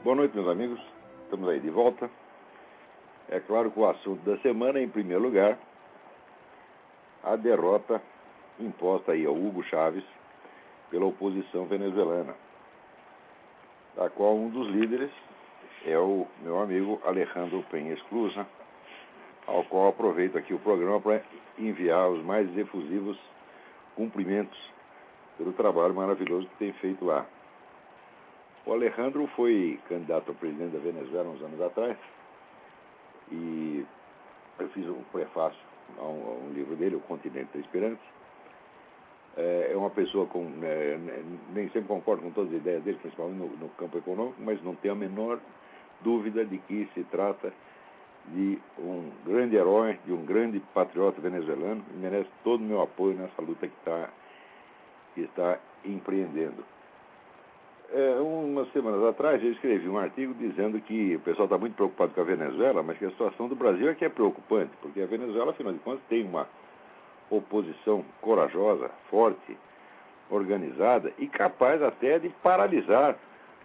Boa noite, meus amigos. Estamos aí de volta. É claro que o assunto da semana é, em primeiro lugar, a derrota imposta aí ao Hugo Chávez pela oposição venezuelana, da qual um dos líderes é o meu amigo Alejandro Penha Esclusa, ao qual aproveito aqui o programa para enviar os mais efusivos cumprimentos pelo trabalho maravilhoso que tem feito lá. O Alejandro foi candidato a presidente da Venezuela uns anos atrás e eu fiz um prefácio a um livro dele, O Continente da Esperança. É uma pessoa com... nem sempre concordo com todas as ideias dele, principalmente no campo econômico, mas não tenho a menor dúvida de que se trata de um grande herói, de um grande patriota venezuelano, e merece todo o meu apoio nessa luta que está empreendendo. Umas semanas atrás eu escrevi um artigo dizendo que o pessoal está muito preocupado com a Venezuela, mas que a situação do Brasil é que é preocupante, porque a Venezuela, afinal de contas, tem uma oposição corajosa, forte, organizada e capaz até de paralisar,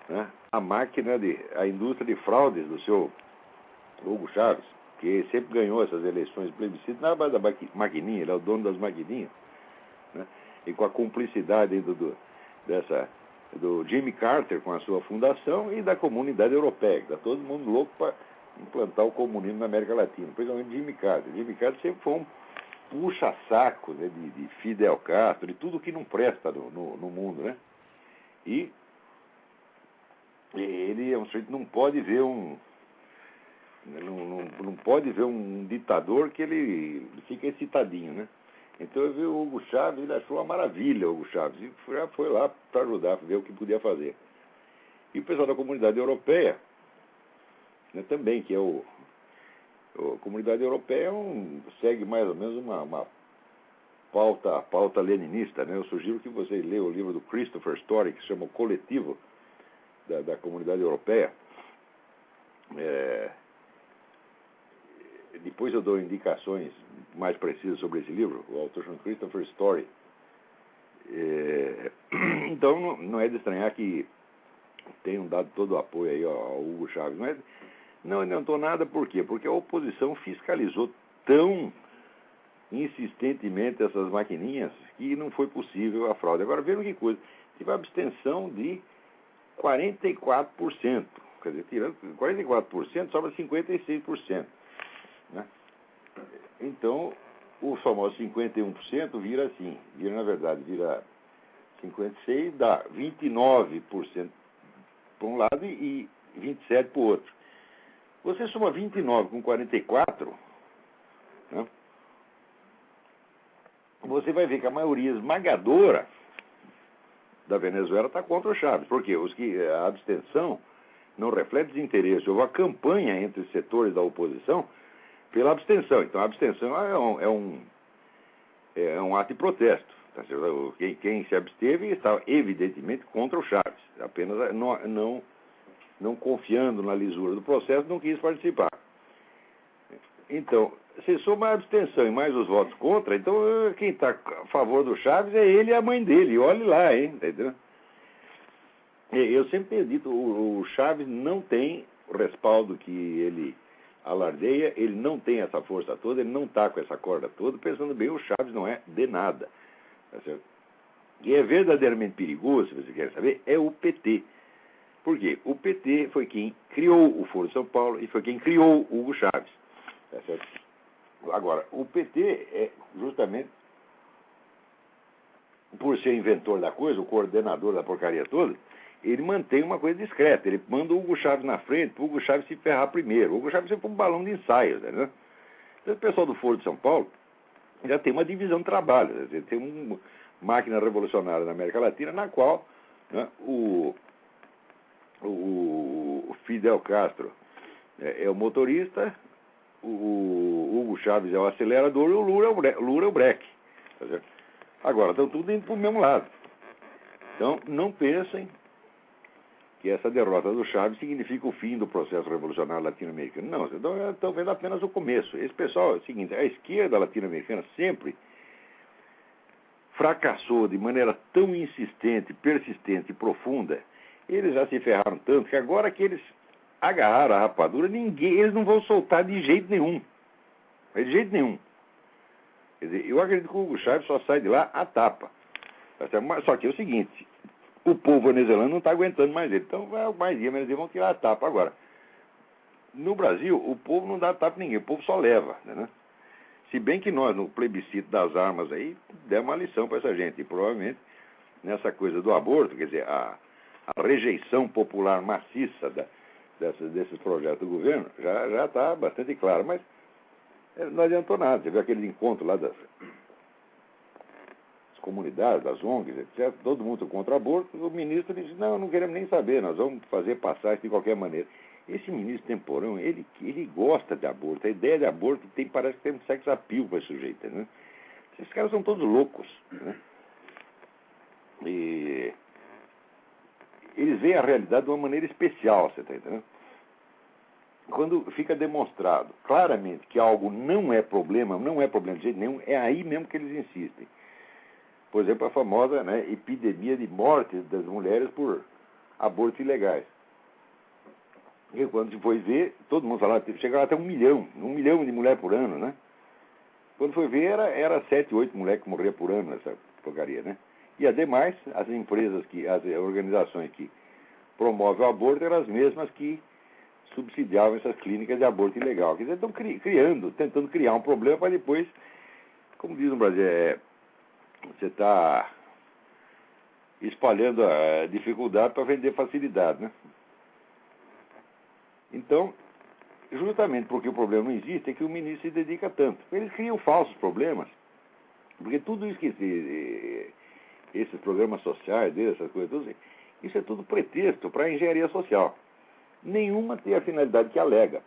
né, a indústria de fraudes do seu Hugo Chávez, que sempre ganhou essas eleições plebiscitas na base da maquininha, ele é o dono das maquininhas, né, e com a cumplicidade do Jimmy Carter com a sua fundação e da comunidade europeia, que está todo mundo louco para implantar o comunismo na América Latina, principalmente Jimmy Carter. Jimmy Carter sempre foi um puxa-saco, né, de Fidel Castro, de tudo que não presta no mundo, né? E ele é um sujeito que não pode ver não pode ver um ditador que ele fica excitadinho, né? Então eu vi o Hugo Chávez, ele achou uma maravilha o Hugo Chávez, e foi lá para ajudar, a ver o que podia fazer. E o pessoal da comunidade europeia, né, também, que é a comunidade europeia segue mais ou menos uma pauta leninista, né? Eu sugiro que vocês leiam o livro do Christopher Story, que se chama O Coletivo da Comunidade Europeia. Depois eu dou indicações mais precisas sobre esse livro. O autor chama Christopher Story. Então não é de estranhar que tenham dado todo o apoio aí ao Hugo Chávez. Não adiantou nada, por quê? Porque a oposição fiscalizou tão insistentemente essas maquininhas que não foi possível a fraude. Agora, vejam que coisa. Tive a abstenção de 44%. Quer dizer, tirando 44%, sobra 56%. Né? Então, o famoso 51% vira 56%, dá 29% para um lado e 27% para o outro. Você soma 29 com 44, né? Você vai ver que a maioria esmagadora da Venezuela está contra o Chávez. Por quê? A abstenção não reflete desinteresse. Houve uma campanha entre os setores da oposição pela abstenção. Então, a abstenção é um ato de protesto. Tá certo? Quem se absteve estava evidentemente contra o Chávez. Apenas não confiando na lisura do processo, não quis participar. Então, se soma a abstenção e mais os votos contra, então quem está a favor do Chávez é ele e a mãe dele. Olhe lá, hein? Entendeu? Eu sempre tenho dito, o Chávez não tem o respaldo que ele alardeia, ele não tem essa força toda, ele não está com essa corda toda. Pensando bem, o Chávez não é de nada. Tá certo? E é verdadeiramente perigoso, se você quer saber, é o PT. Por quê? O PT foi quem criou o Foro de São Paulo e foi quem criou o Hugo Chávez. Tá certo? Agora, o PT é justamente, por ser inventor da coisa, o coordenador da porcaria toda, ele mantém uma coisa discreta. Ele manda o Hugo Chávez na frente para o Hugo Chávez se ferrar primeiro. O Hugo Chávez sempre foi um balão de ensaio, né? Então, o pessoal do Foro de São Paulo já tem uma divisão de trabalho. Tem uma máquina revolucionária na América Latina na qual, né, o Fidel Castro é o motorista, o Hugo Chávez é o acelerador e o Lula é o breque. Tá certo? Agora, estão tudo indo para o mesmo lado. Então, não pensem que essa derrota do Chávez significa o fim do processo revolucionário latino-americano. Não, estão vendo apenas o começo. Esse pessoal é o seguinte, a esquerda latino-americana sempre fracassou de maneira tão insistente, persistente e profunda Eles já se ferraram tanto que agora que eles agarraram a rapadura, eles não vão soltar de jeito nenhum. De jeito nenhum. Quer dizer, eu acredito que o Hugo Chávez só sai de lá a tapa. Só que é o seguinte, o povo venezuelano não está aguentando mais ele. Então, mais dia, menos dia, vão tirar a tapa. Agora, no Brasil, o povo não dá tapa a ninguém, o povo só leva, né? Se bem que nós, no plebiscito das armas aí, demos uma lição para essa gente. E provavelmente, nessa coisa do aborto, quer dizer, a rejeição popular maciça desses projetos do governo já está bastante clara. Mas não adiantou nada. Você viu aquele encontro lá das comunidades, das ONGs, etc. Todo mundo contra o aborto. O ministro disse, não queremos nem saber, nós vamos fazer passar isso de qualquer maneira. Esse ministro temporão, ele gosta de aborto. A ideia de aborto parece que tem um sex appeal para esse sujeito, né? Esses caras são todos loucos, né? E eles veem a realidade de uma maneira especial, você está entendendo? Quando fica demonstrado claramente que algo não é problema de jeito nenhum, é aí mesmo que eles insistem. Por exemplo, a famosa, né, epidemia de mortes das mulheres por abortos ilegais. E quando se foi ver, todo mundo falava, chegava até 1 milhão de mulheres por ano, né? Quando foi ver, era 7, 8 mulheres que morriam por ano nessa porcaria, né? E ademais, as empresas, as organizações que promovem o aborto eram as mesmas que subsidiavam essas clínicas de aborto ilegal. Quer dizer, estão tentando criar um problema para depois, como diz no Brasil, você está espalhando a dificuldade para vender facilidade, né? Então, justamente porque o problema não existe, é que o ministro se dedica tanto. Eles criam falsos problemas, porque tudo isso esses programas sociais, essas coisas, tudo, isso é tudo pretexto para a engenharia social. Nenhuma tem a finalidade que alega.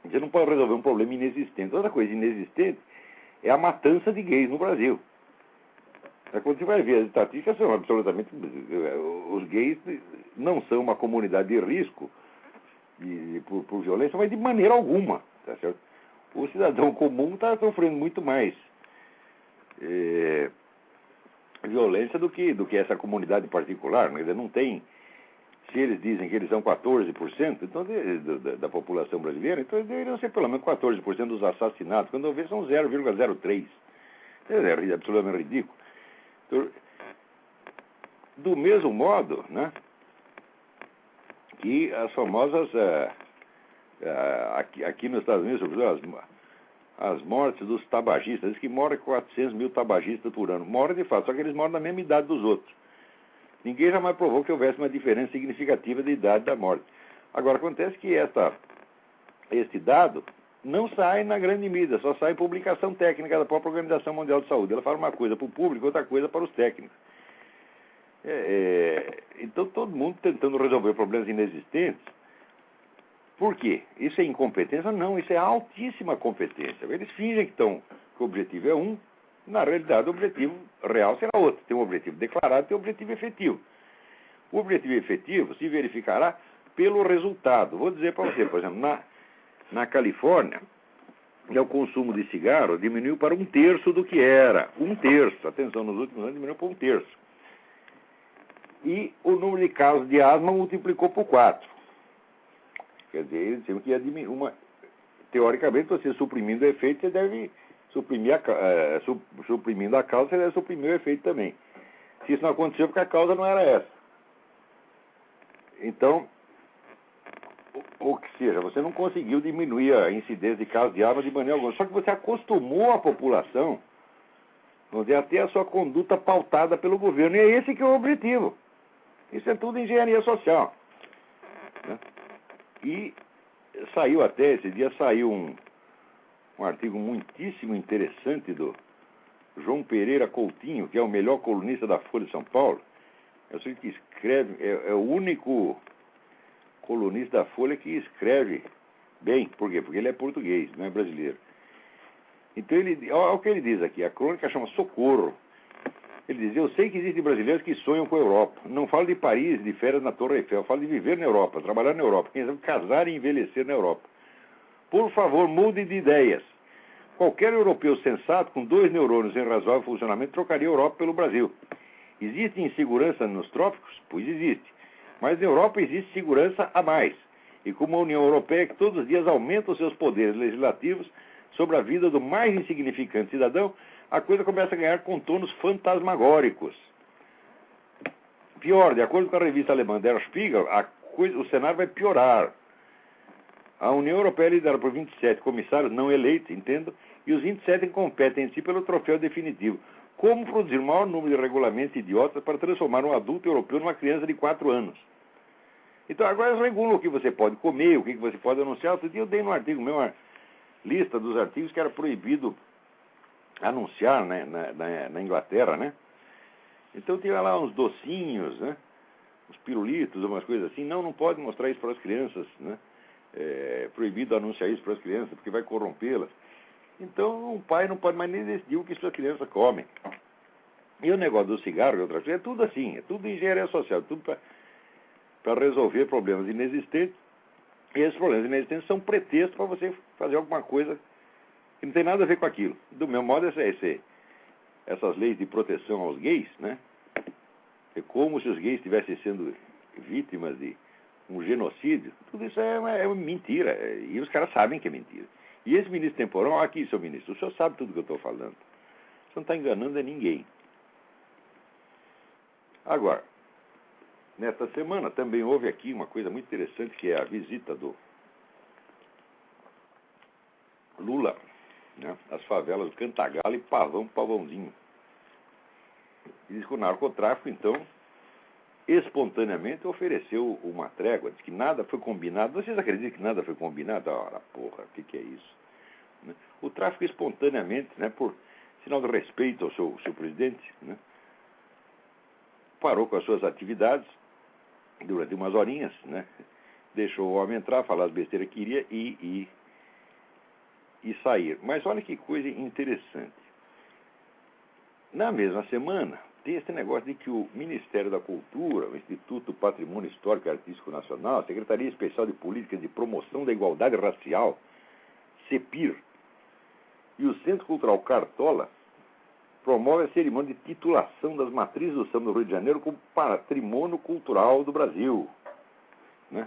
Você não pode resolver um problema inexistente. Outra coisa inexistente é a matança de gays no Brasil. Quando você vai ver as estatísticas, são absolutamente... Os gays não são uma comunidade de risco por violência, mas de maneira alguma, tá certo? O cidadão comum está sofrendo muito mais violência do que essa comunidade particular. Mas não tem... Se eles dizem que eles são 14% então, da população brasileira, então eles deveriam ser pelo menos 14% dos assassinatos. Quando eu vejo, são 0,03%. É absolutamente ridículo. Então, do mesmo modo, né, que as famosas, aqui nos Estados Unidos, sobretudo as mortes dos tabagistas, diz que morrem 400 mil tabagistas por ano. Morrem de fato, só que eles moram na mesma idade dos outros. Ninguém jamais provou que houvesse uma diferença significativa de idade da morte. Agora, acontece que esse dado não sai na grande mídia, só sai em publicação técnica da própria Organização Mundial de Saúde. Ela fala uma coisa para o público, outra coisa para os técnicos. Então, todo mundo tentando resolver problemas inexistentes. Por quê? Isso é incompetência? Não, isso é altíssima competência. Eles fingem que o objetivo é um, na realidade o objetivo real será outro. Tem um objetivo declarado e tem um objetivo efetivo. O objetivo efetivo se verificará pelo resultado. Vou dizer para você, por exemplo, na Califórnia, o consumo de cigarro diminuiu para 1/3 do que era. 1/3. Atenção, nos últimos anos diminuiu para 1/3. E o número de casos de asma multiplicou por 4. Quer dizer, eles diziam que ia diminuir teoricamente, você suprimindo o efeito, você deve suprimir suprimindo a causa, você deve suprimir o efeito também. Se isso não aconteceu, porque a causa não era essa. Então, ou que seja, você não conseguiu diminuir a incidência de casos de asma de maneira alguma. Só que você acostumou a população a ter a sua conduta pautada pelo governo. E é esse que é o objetivo. Isso é tudo engenharia social. Né? E esse dia saiu um artigo muitíssimo interessante do João Pereira Coutinho, que é o melhor colunista da Folha de São Paulo. Eu sei que escreve, é o único colunista da Folha que escreve bem. Por quê? Porque ele é português, não é brasileiro. Então, olha o que ele diz aqui. A crônica chama Socorro. Ele diz, eu sei que existem brasileiros que sonham com a Europa. Não falo de Paris, de férias na Torre Eiffel. Falo de viver na Europa, trabalhar na Europa. Quem sabe casar e envelhecer na Europa. Por favor, mude de ideias. Qualquer europeu sensato, com 2 neurônios em razoável funcionamento, trocaria a Europa pelo Brasil. Existe insegurança nos trópicos? Pois existe. Mas na Europa existe segurança a mais. E como a União Europeia, que todos os dias aumenta os seus poderes legislativos sobre a vida do mais insignificante cidadão, a coisa começa a ganhar contornos fantasmagóricos. Pior, de acordo com a revista alemã Der Spiegel, o cenário vai piorar. A União Europeia é liderada por 27 comissários não eleitos, entendo, e os 27 competem em si pelo troféu definitivo. Como produzir o maior número de regulamentos idiotas para transformar um adulto europeu numa criança de 4 anos? Então agora eles regulam o que você pode comer, o que você pode anunciar. Outro dia eu dei no artigo meu uma lista dos artigos que era proibido anunciar, né, na Inglaterra, né? Então tinha lá uns docinhos, né? Uns pirulitos, umas coisas assim. Não pode mostrar isso para as crianças, né? É proibido anunciar isso para as crianças, porque vai corrompê-las. Então o pai não pode mais nem decidir o que suas crianças comem. E o negócio do cigarro e outras coisas, é tudo assim, é tudo engenharia social, tudo para resolver problemas inexistentes. E esses problemas inexistentes são pretextos para você fazer alguma coisa que não tem nada a ver com aquilo. Do meu modo, essas leis de proteção aos gays, né? É como se os gays estivessem sendo vítimas de um genocídio. Tudo isso é mentira. E os caras sabem que é mentira. E esse ministro temporal, aqui, seu ministro, o senhor sabe tudo que eu estou falando. O senhor não está enganando ninguém. Agora, nesta semana também houve aqui uma coisa muito interessante, que é a visita do Lula, né, às favelas do Cantagalo e Pavãozinho. E diz que o narcotráfico, então, espontaneamente ofereceu uma trégua, diz que nada foi combinado. Vocês acreditam que nada foi combinado? Ora, porra, o que é isso? Né? O tráfico espontaneamente, né, por sinal de respeito ao seu presidente, né, parou com as suas atividades durante umas horinhas, né, deixou o homem entrar, falar as besteiras que queria e sair. Mas olha que coisa interessante. Na mesma semana, tem esse negócio de que o Ministério da Cultura, o Instituto Patrimônio Histórico e Artístico Nacional, a Secretaria Especial de Políticas de Promoção da Igualdade Racial, CEPIR, e o Centro Cultural Cartola promove a cerimônia de titulação das matrizes do samba do Rio de Janeiro como Patrimônio Cultural do Brasil. Né?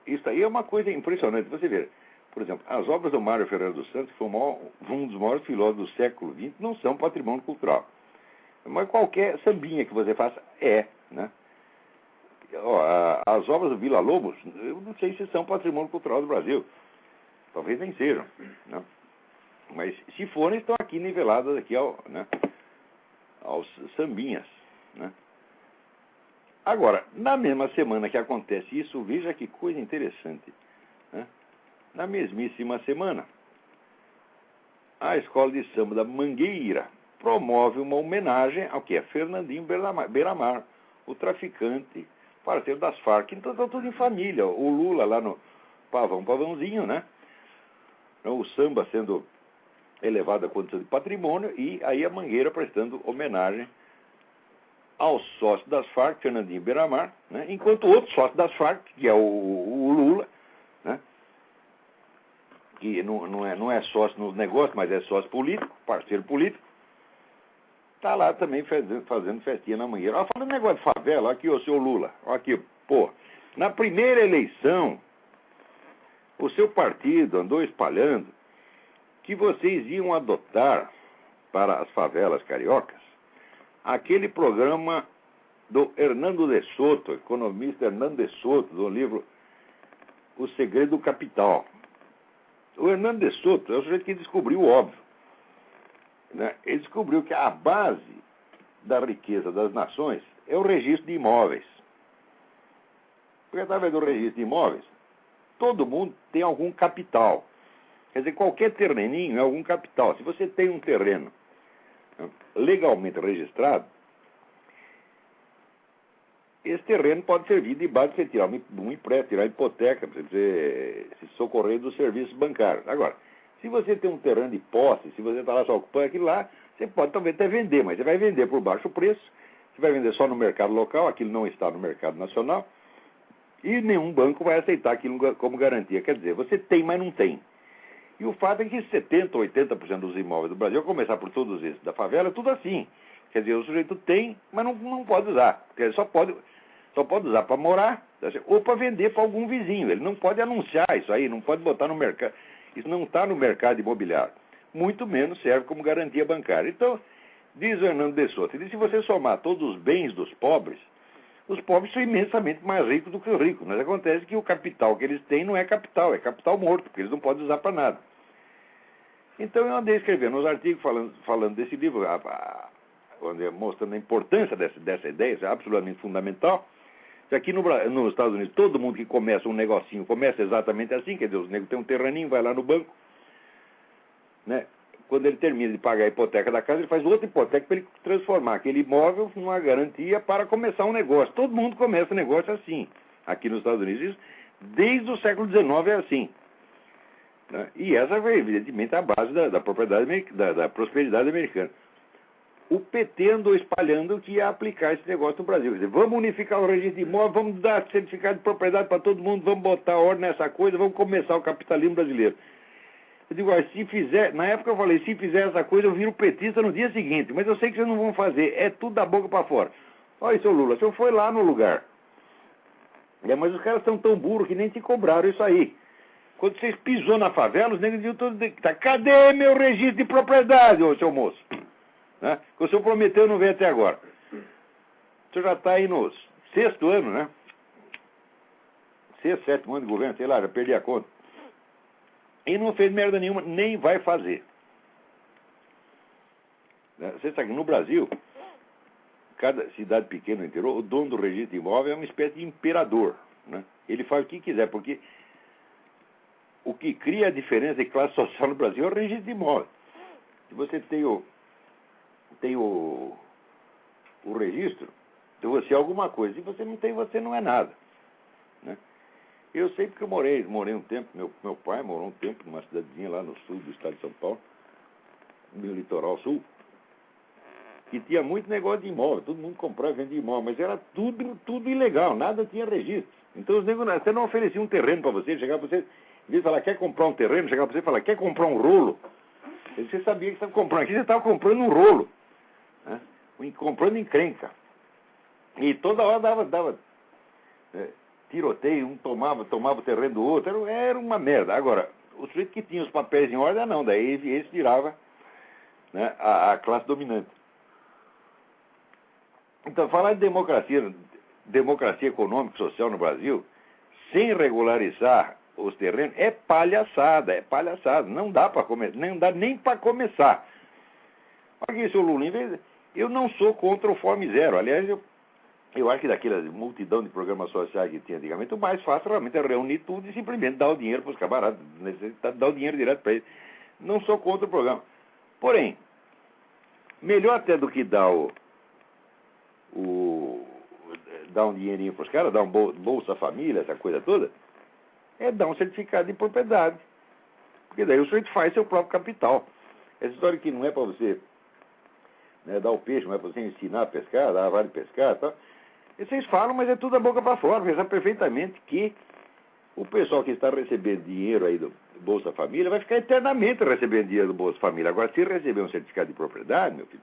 Isso aí é uma coisa impressionante. Você vê, por exemplo, as obras do Mário Ferreira dos Santos, que foi um dos maiores filósofos do século XX, não são patrimônio cultural. Mas qualquer sambinha que você faça né? As obras do Vila Lobos, eu não sei se são patrimônio cultural do Brasil. Talvez nem sejam, né? Mas se forem, estão aqui niveladas aqui aos sambinhas, né? Agora, na mesma semana que acontece isso, veja que coisa interessante, né? Na mesmíssima semana, a Escola de Samba da Mangueira promove uma homenagem ao que é Fernandinho Beiramar, o traficante, parceiro das Farc. Então está tudo em família. O Lula lá no Pavãozinho, né? O samba sendo elevado à condição de patrimônio e aí a Mangueira prestando homenagem ao sócio das Farc, Fernandinho Beiramar, né? Enquanto o outro sócio das Farc, que é o Lula, né? Que não é sócio no negócio, mas é sócio político, parceiro político, está lá também fazendo festinha na Mangueira. Olha, falando negócio de favela, aqui o seu Lula, aqui, pô, na primeira eleição, o seu partido andou espalhando que vocês iam adotar para as favelas cariocas aquele programa do Hernando de Soto, economista Hernando de Soto, do livro O Segredo do Capital. O Hernando de Soto é o sujeito que descobriu o óbvio, né? Ele descobriu que a base da riqueza das nações é o registro de imóveis. Porque através do registro de imóveis, todo mundo tem algum capital. Quer dizer, qualquer terreninho é algum capital. Se você tem um terreno legalmente registrado, esse terreno pode servir de base para você tirar um empréstimo, tirar hipoteca, para você se socorrer dos serviços bancários. Agora, se você tem um terreno de posse, se você está lá só ocupando aquilo lá, você pode talvez até vender, mas você vai vender por baixo preço, você vai vender só no mercado local, aquilo não está no mercado nacional, e nenhum banco vai aceitar aquilo como garantia. Quer dizer, você tem, mas não tem. E o fato é que 70% ou 80% dos imóveis do Brasil, a começar por todos esses da favela, é tudo assim. Quer dizer, o sujeito tem, mas não pode usar. Quer dizer, Só pode usar para morar, ou para vender para algum vizinho. Ele não pode anunciar isso aí, não pode botar no mercado. Isso não está no mercado imobiliário. Muito menos serve como garantia bancária. Então, diz o Hernando de Soto, se você somar todos os bens dos pobres, os pobres são imensamente mais ricos do que os ricos. Mas acontece que o capital que eles têm não é capital morto, porque eles não podem usar para nada. Então eu andei escrevendo uns artigos falando desse livro, mostrando a importância dessa ideia, isso é absolutamente fundamental. Aqui nos Estados Unidos, todo mundo que começa um negocinho começa exatamente assim, quer dizer, os negros têm um terraninho, vai lá no banco, né? Quando ele termina de pagar a hipoteca da casa, ele faz outra hipoteca para ele transformar aquele imóvel numa garantia para começar um negócio. Todo mundo começa um negócio assim, aqui nos Estados Unidos. Isso, desde o século XIX é assim. Né? E essa foi, evidentemente, a base da propriedade, da prosperidade americana. O PT andou espalhando que ia aplicar esse negócio no Brasil. Quer dizer, vamos unificar o registro de imóvel, vamos dar certificado de propriedade para todo mundo, vamos botar ordem nessa coisa, vamos começar o capitalismo brasileiro. Eu digo, se fizer, na época eu falei, se fizer essa coisa, eu viro petista no dia seguinte, mas eu sei que vocês não vão fazer, é tudo da boca para fora. Olha, seu Lula, o senhor foi lá no lugar. Mas os caras estão tão burros que nem te cobraram isso aí. Quando vocês pisou na favela, os negros diziam todos, cadê meu registro de propriedade, ô seu moço? Né? Que o senhor prometeu não veio até agora. O senhor já está aí no 6º ano, né? 6º, 7º ano de governo, sei lá, já perdi a conta. E não fez merda nenhuma, nem vai fazer. Você sabe que no Brasil, cada cidade pequena no interior, o dono do registro de imóvel é uma espécie de imperador. Né? Ele faz o que quiser, porque o que cria a diferença de classe social no Brasil é o registro de imóvel. Se você tem o registro, então você é alguma coisa. Se você não tem, você não é nada. Né? Eu sei porque eu morei um tempo, meu pai morou um tempo numa cidadezinha lá no sul do estado de São Paulo, no litoral sul, que tinha muito negócio de imóvel, todo mundo comprava e vendia imóvel, mas era tudo ilegal, nada tinha registro. Então os negros, você não oferecia um terreno para você, chegava para você, em vez de falar, quer comprar um terreno, chegava para você e falar, quer comprar um rolo? Você sabia que estava comprando, aqui você estava comprando um rolo, né? Comprando encrenca. E toda hora dava tiroteio, um tomava o terreno do outro, era uma merda. Agora, o sujeito que tinha os papéis em ordem, não, daí esse virava, né, a classe dominante. Então, falar de democracia econômica e social no Brasil, sem regularizar os terrenos, é palhaçada. Não dá para começar, não dá nem para começar. Olha aqui, seu Lula, eu não sou contra o Fome Zero. Aliás, eu acho que daquela multidão de programas sociais que tinha antigamente, o mais fácil realmente é reunir tudo e simplesmente dar o dinheiro para os camaradas, dar o dinheiro direto para eles. Não sou contra o programa. Porém, melhor até do que dar dar um dinheirinho para os caras, dar um Bolsa Família, essa coisa toda, é dar um certificado de propriedade. Porque daí o sujeito faz seu próprio capital. Essa história que não é para você, né, dar o peixe, não é para você ensinar a pescar, dar a vara de pescar e tal. E vocês falam, mas é tudo da boca para fora. Você sabe perfeitamente que o pessoal que está recebendo dinheiro aí do Bolsa Família vai ficar eternamente recebendo dinheiro do Bolsa Família. Agora, se receber um certificado de propriedade, meu filho,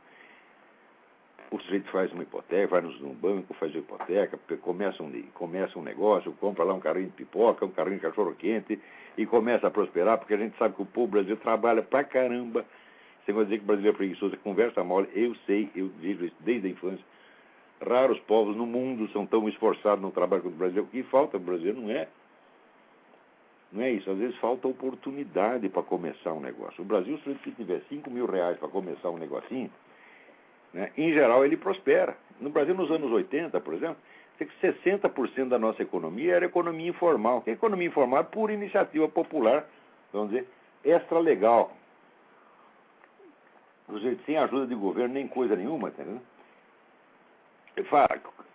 o sujeito faz uma hipoteca, vai num banco, faz uma hipoteca, começa um negócio, compra lá um carrinho de pipoca, um carrinho de cachorro-quente e começa a prosperar, porque a gente sabe que o povo brasileiro trabalha pra caramba. Você vai dizer que o brasileiro é preguiçoso, conversa mole, eu sei, eu vejo isso desde a infância. Raros povos no mundo são tão esforçados no trabalho quanto o brasileiro. O que falta no Brasil não é isso. Às vezes falta oportunidade para começar um negócio. O Brasil, se tiver 5 mil reais para começar um negocinho, né, em geral ele prospera. No Brasil, nos anos 80, por exemplo, 60% da nossa economia era economia informal. Que economia informal é por iniciativa popular, vamos dizer, extra-legal. Do jeito sem ajuda de governo, nem coisa nenhuma, entendeu?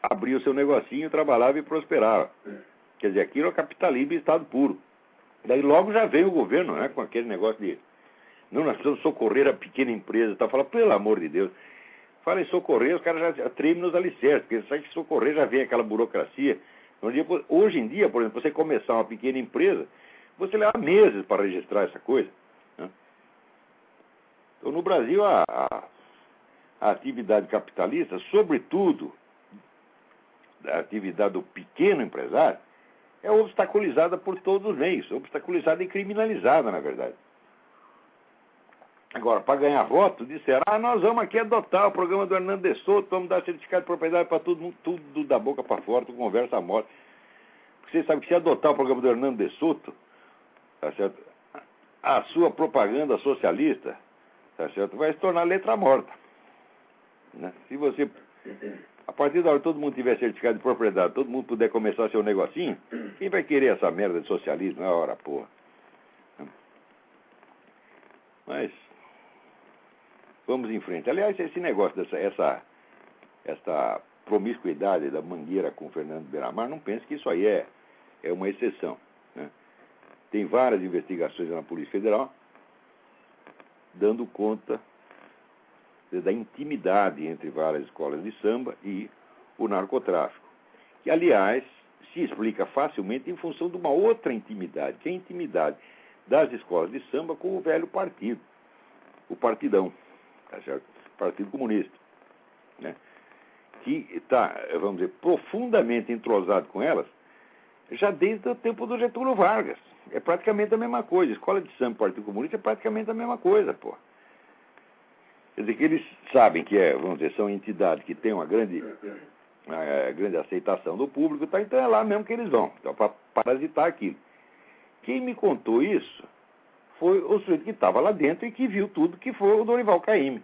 Abria o seu negocinho, trabalhava e prosperava. Quer dizer, aquilo é capitalismo em estado puro. Daí logo já veio o governo, né, com aquele negócio de não, nós precisamos socorrer a pequena empresa. Tá? Fala, pelo amor de Deus. Fala em socorrer, os caras já tremem nos alicerces, porque sabe que socorrer já vem aquela burocracia. Hoje em dia, por exemplo, você começar uma pequena empresa, você leva meses para registrar essa coisa. Né? Então, no Brasil, a atividade capitalista, sobretudo da atividade do pequeno empresário é obstaculizada por todos os meios, obstaculizada e criminalizada, na verdade. Agora, para ganhar voto, disseram, nós vamos aqui adotar o programa do Hernando de Soto, vamos dar certificado de propriedade para todo mundo, tudo da boca para fora, tudo conversa à morte. Porque vocês sabem que se adotar o programa do Hernando de Soto, tá certo? A sua propaganda socialista, tá certo? Vai se tornar letra morta. Né? Se você, a partir da hora que todo mundo tiver certificado de propriedade, todo mundo puder começar seu negocinho, quem vai querer essa merda de socialismo? É hora, porra. Mas vamos em frente. Aliás, esse negócio essa promiscuidade da Mangueira com o Fernando Beiramar, não pense que isso aí é uma exceção. Né? Tem várias investigações na Polícia Federal dando conta da intimidade entre várias escolas de samba e o narcotráfico. Que, aliás, se explica facilmente em função de uma outra intimidade, que é a intimidade das escolas de samba com o velho partido, o Partidão, tá certo? Partido Comunista, né? Que está, vamos dizer, profundamente entrosado com elas já desde o tempo do Getúlio Vargas. É praticamente a mesma coisa. Escola de samba e Partido Comunista é praticamente a mesma coisa, pô. Quer dizer que eles sabem que vamos dizer, são entidades que têm uma grande aceitação do público, tá? Então é lá mesmo que eles vão, então, para parasitar aquilo. Quem me contou isso foi o sujeito que estava lá dentro e que viu tudo, que foi o Dorival Caymmi.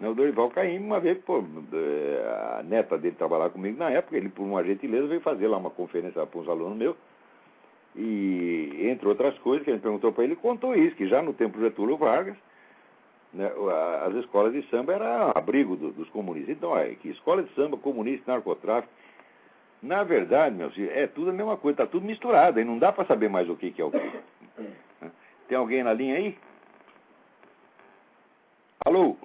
O Dorival Caymmi, uma vez, a neta dele trabalhava comigo na época, ele, por uma gentileza, veio fazer lá uma conferência para uns alunos meus, e, entre outras coisas, que a gente perguntou para ele, contou isso, que já no tempo do Getúlio Vargas, né, as escolas de samba eram abrigo dos comunistas. Então, que escola de samba, comunista, narcotráfico, na verdade, meu filho, é tudo a mesma coisa, está tudo misturado, aí não dá para saber mais o que é o que. Tem alguém na linha aí? Alô?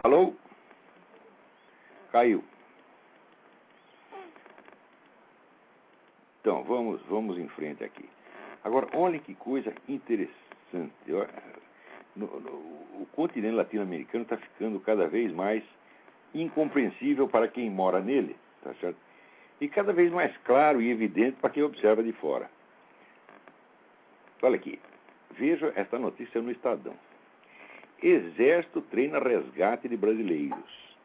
Alô? Caiu. Então, vamos em frente aqui. Agora, olha que coisa interessante. O continente latino-americano está ficando cada vez mais incompreensível para quem mora nele, tá certo? E cada vez mais claro e evidente para quem observa de fora. Olha aqui, veja esta notícia no Estadão. Exército treina resgate de brasileiros.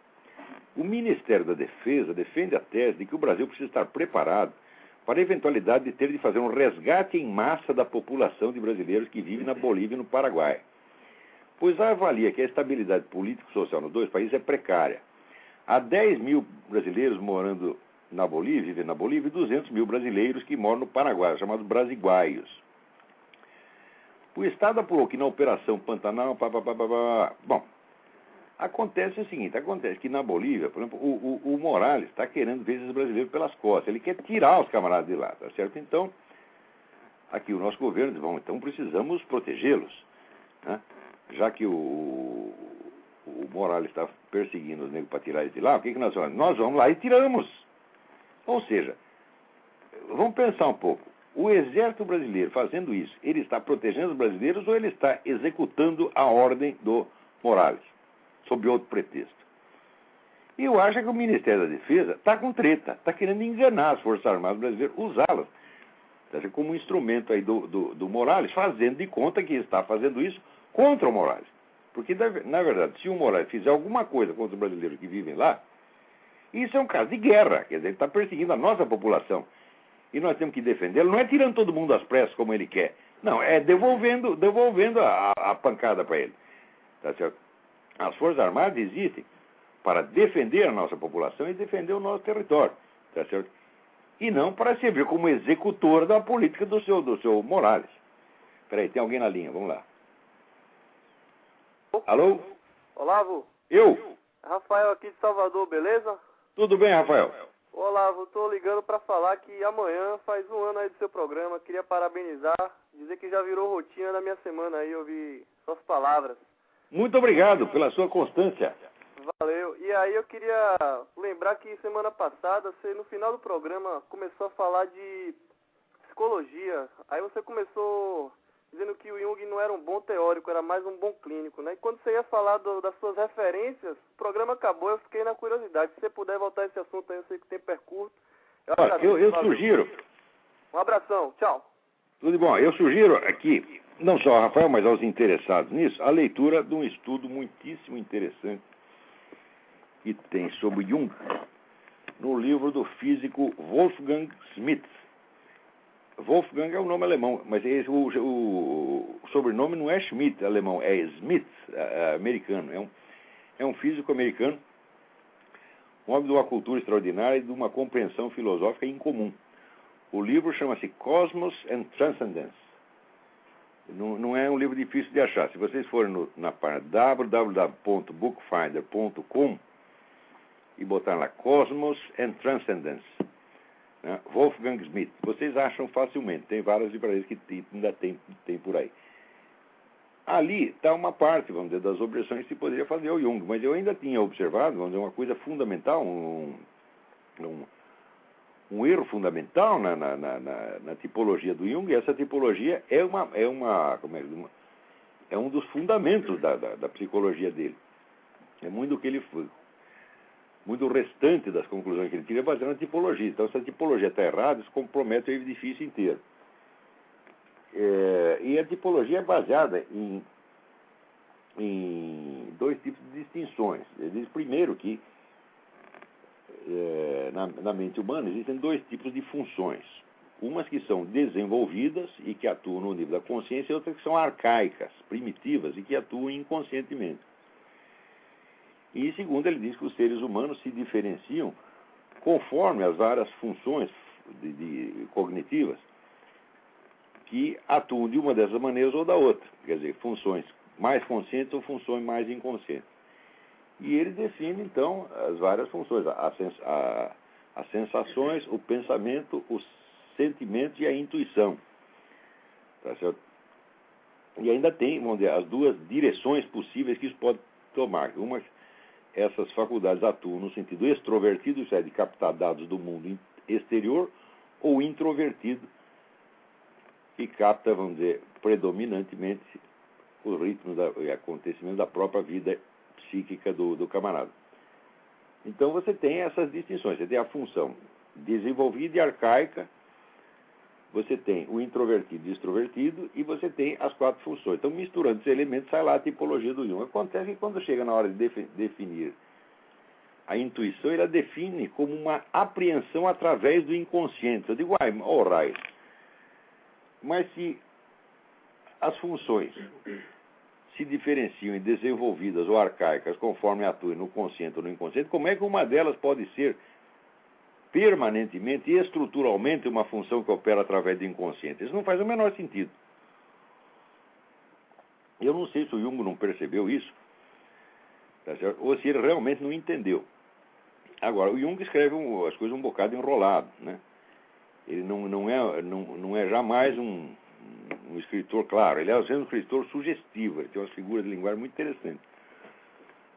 O Ministério da Defesa defende a tese de que o Brasil precisa estar preparado para a eventualidade de ter de fazer um resgate em massa da população de brasileiros que vivem na Bolívia e no Paraguai, pois avalia que a estabilidade político-social nos dois países é precária. Há 10 mil brasileiros morando na Bolívia, vivem na Bolívia, e 200 mil brasileiros que moram no Paraguai, chamados brasiguaios. O Estado apurou que na Operação Pantanal... Bom, acontece o seguinte, acontece que na Bolívia, por exemplo, o Morales está querendo ver esses brasileiros pelas costas, ele quer tirar os camaradas de lá, tá certo? Então, aqui o nosso governo diz, bom, então precisamos protegê-los, né? Já que o Morales está perseguindo os negros para tirar eles de lá, o que nós vamos? Nós vamos lá e tiramos. Ou seja, vamos pensar um pouco. O exército brasileiro fazendo isso, ele está protegendo os brasileiros ou ele está executando a ordem do Morales, sob outro pretexto? E eu acho que o Ministério da Defesa está com treta, está querendo enganar as Forças Armadas brasileiras, usá-las como um instrumento aí do Morales, fazendo de conta que está fazendo isso contra o Morales. Porque, na verdade, se o Morales fizer alguma coisa contra os brasileiros que vivem lá, isso é um caso de guerra, quer dizer, ele está perseguindo a nossa população. E nós temos que defendê-lo, não é tirando todo mundo às pressas como ele quer. Não, é devolvendo a pancada para ele. Tá certo? As Forças Armadas existem para defender a nossa população e defender o nosso território. Tá certo? E não para servir como executor da política do seu Morales. Peraí, tem alguém na linha, vamos lá. Alô? Olavo? Eu? Rafael aqui de Salvador, beleza? Tudo bem, Rafael? Olavo, tô ligando pra falar que amanhã faz um ano aí do seu programa, queria parabenizar, dizer que já virou rotina da minha semana aí, ouvir suas palavras. Muito obrigado pela sua constância. Valeu. E aí eu queria lembrar que semana passada, você no final do programa começou a falar de psicologia, aí você começou dizendo que o Jung não era um bom teórico, era mais um bom clínico, né? E quando você ia falar das suas referências, o programa acabou, eu fiquei na curiosidade. Se você puder voltar a esse assunto aí, eu sei que o tempo é curto. Eu sugiro. Um abração, tchau. Tudo bom. Eu sugiro aqui, não só ao Rafael, mas aos interessados nisso, a leitura de um estudo muitíssimo interessante que tem sobre Jung no livro do físico Wolfgang Schmidt. Wolfgang é um nome alemão, mas o sobrenome não é Schmidt alemão, é Smith americano. É um físico americano, um homem de uma cultura extraordinária e de uma compreensão filosófica incomum. O livro chama-se Cosmos and Transcendence. Não é um livro difícil de achar. Se vocês forem na página www.bookfinder.com e botar lá Cosmos and Transcendence, né, Wolfgang Schmidt, vocês acham facilmente. Tem várias livrarias que ainda tem por aí. Ali está uma parte, vamos dizer, das objeções que se poderia fazer ao Jung, mas eu ainda tinha observado, vamos dizer, uma coisa fundamental, um erro fundamental na tipologia do Jung, e essa tipologia é um dos fundamentos da psicologia dele. É muito do que ele foi. Muito restante das conclusões que ele tira é baseado na tipologia. Então, se a tipologia está errada, isso compromete o edifício inteiro. E a tipologia é baseada em dois tipos de distinções. Ele diz, primeiro, que na mente humana existem dois tipos de funções. Umas que são desenvolvidas e que atuam no nível da consciência, e outras que são arcaicas, primitivas e que atuam inconscientemente. E, segundo, ele diz que os seres humanos se diferenciam conforme as várias funções cognitivas que atuam de uma dessas maneiras ou da outra. Quer dizer, funções mais conscientes ou funções mais inconscientes. E ele define, então, as várias funções, as sensações, o pensamento, os sentimentos e a intuição. Tá certo? E ainda tem, vamos dizer, as duas direções possíveis que isso pode tomar. Essas faculdades atuam no sentido extrovertido, isso é, de captar dados do mundo exterior, ou introvertido, que capta, vamos dizer, predominantemente os ritmos e acontecimentos da própria vida psíquica do camarada. Então você tem essas distinções. Você tem a função desenvolvida e arcaica, você tem o introvertido e extrovertido, e você tem as quatro funções. Então, misturando esses elementos, sai lá a tipologia do Jung. Acontece que quando chega na hora de definir a intuição, ele a define como uma apreensão através do inconsciente. Eu digo, alright, mas se as funções se diferenciam em desenvolvidas ou arcaicas conforme atuem no consciente ou no inconsciente, como é que uma delas pode ser permanentemente e estruturalmente uma função que opera através do inconsciente? Isso não faz o menor sentido. Eu não sei se o Jung não percebeu isso, tá certo? Ou se ele realmente não entendeu. Agora, o Jung escreve as coisas um bocado enrolado, né? Ele não é jamais um escritor claro. Ele é às vezes um escritor sugestivo, ele tem umas figuras de linguagem muito interessantes.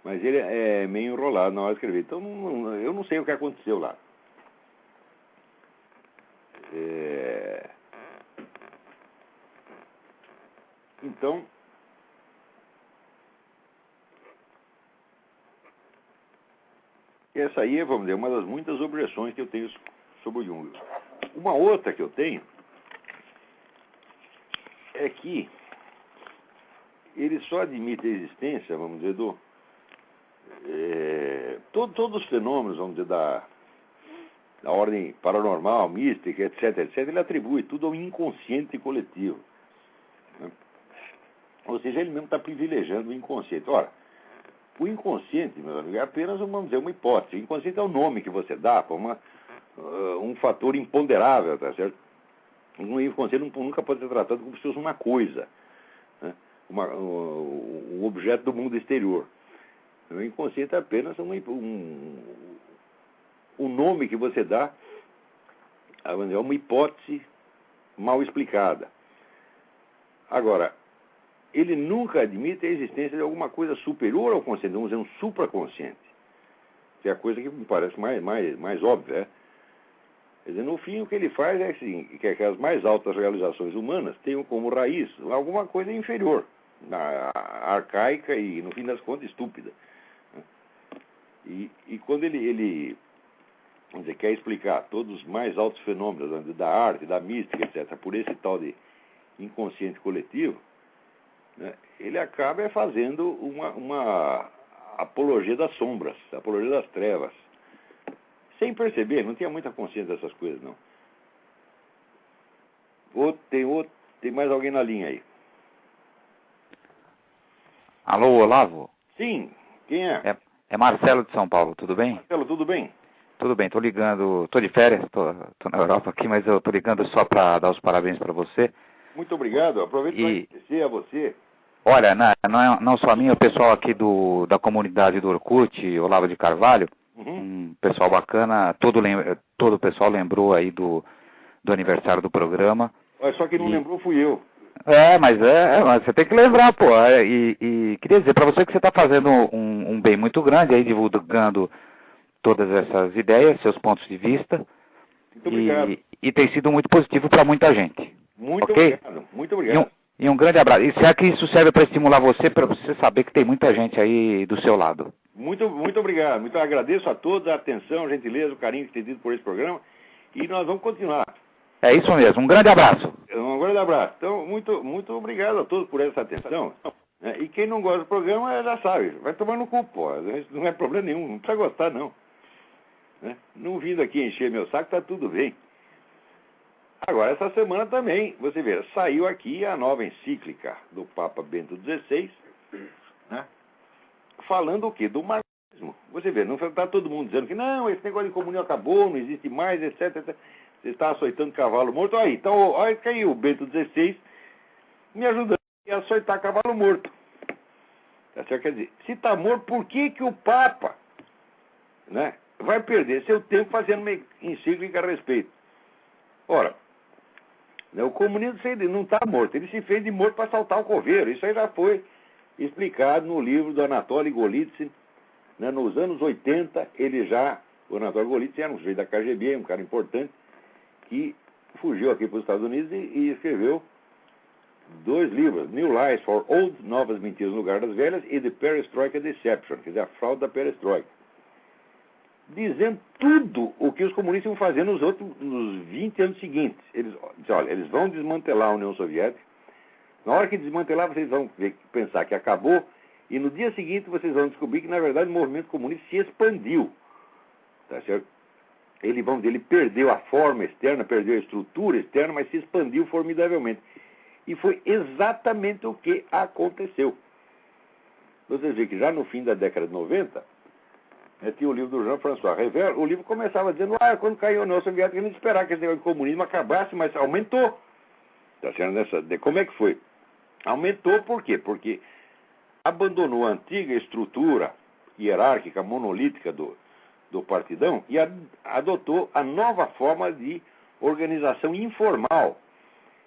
Mas ele é meio enrolado na hora de escrever. Então, eu não sei o que aconteceu lá. Então, essa aí é, vamos dizer, uma das muitas objeções que eu tenho sobre o Jung. Uma outra que eu tenho é que ele só admite a existência, vamos dizer, todos os fenômenos, vamos dizer, da ordem paranormal, mística, etc., ele atribui tudo ao inconsciente coletivo. Né? Ou seja, ele mesmo está privilegiando o inconsciente. Ora, o inconsciente, meu amigo, é apenas, vamos dizer, uma hipótese. O inconsciente é o nome que você dá para um fator imponderável, tá certo? O inconsciente nunca pode ser tratado como se fosse uma coisa, né? Um objeto do mundo exterior. O inconsciente é apenas um nome que você dá a uma hipótese mal explicada. Agora, ele nunca admite a existência de alguma coisa superior ao consciente, vamos dizer, um supraconsciente, que é a coisa que me parece mais óbvia. Quer dizer, no fim, o que ele faz é assim, que as mais altas realizações humanas tenham como raiz alguma coisa inferior, arcaica e, no fim das contas, estúpida. E quando ele vamos dizer, quer explicar todos os mais altos fenômenos da arte, da mística, etc., por esse tal de inconsciente coletivo, né, ele acaba fazendo uma apologia das sombras, apologia das trevas. Sem perceber, não tinha muita consciência dessas coisas, não. Tem mais alguém na linha aí? Alô, Olavo? Sim, quem é? É Marcelo de São Paulo, tudo bem? Marcelo, tudo bem? Tudo bem, tô ligando, tô de férias, tô na Europa aqui, mas eu tô ligando só para dar os parabéns para você. Muito obrigado, aproveito para agradecer a você. Olha, não só a mim, o pessoal aqui da comunidade do Orkut, Olavo de Carvalho, um pessoal bacana, todo o pessoal lembrou aí do aniversário do programa. Só que não lembrou fui eu. Mas você tem que lembrar, pô. E queria dizer para você que você está fazendo um bem muito grande aí, divulgando todas essas ideias, seus pontos de vista. Muito obrigado. E tem sido muito positivo para muita gente. Muito okay? obrigado, muito obrigado. E um grande abraço. E será que isso serve para estimular você, para você saber que tem muita gente aí do seu lado? Muito obrigado. Muito agradeço a todos a atenção, a gentileza, o carinho que tem tido por esse programa. E nós vamos continuar. É isso mesmo. Um grande abraço. Um grande abraço. Então, muito obrigado a todos por essa atenção. E quem não gosta do programa já sabe. Vai tomar no cu, pô. Não é problema nenhum. Não precisa gostar, não. Não vindo aqui encher meu saco, tá tudo bem. Agora, essa semana também, você vê, saiu aqui a nova encíclica do Papa Bento XVI, né, falando o quê? Do marxismo. Você vê, não está todo mundo dizendo que não, esse negócio de comunhão acabou, não existe mais, etc. Você está açoitando cavalo morto. Aí, então, olha que aí o Bento XVI me ajudando a açoitar cavalo morto. Quer dizer, se está morto, por que o Papa, né, vai perder seu tempo fazendo uma encíclica a respeito? Ora, o comunismo não está morto, ele se fez de morto para saltar o coveiro. Isso aí já foi explicado no livro do Anatoly Golitsyn, né, nos anos 80. O Anatoly Golitsyn era um sujeito da KGB, um cara importante, que fugiu aqui para os Estados Unidos e escreveu 2 livros, New Lies for Old, Novas Mentiras no Lugar das Velhas, e The Perestroika Deception, quer dizer, a fraude da perestroika, dizendo tudo o que os comunistas iam fazer nos 20 anos seguintes. Eles vão desmantelar a União Soviética. Na hora que desmantelar, vocês vão pensar que acabou, e no dia seguinte vocês vão descobrir que, na verdade, o movimento comunista se expandiu. Tá certo? Ele perdeu a forma externa, perdeu a estrutura externa, mas se expandiu formidavelmente. E foi exatamente o que aconteceu. Vocês veem que já no fim da década de 90, tinha o livro do Jean-François Revel. O livro começava dizendo, quando caiu a União Soviética, a gente esperava que esse negócio de comunismo acabasse, mas aumentou. Tá certo? Como é que foi? Aumentou por quê? Porque abandonou a antiga estrutura hierárquica, monolítica do partidão e adotou a nova forma de organização informal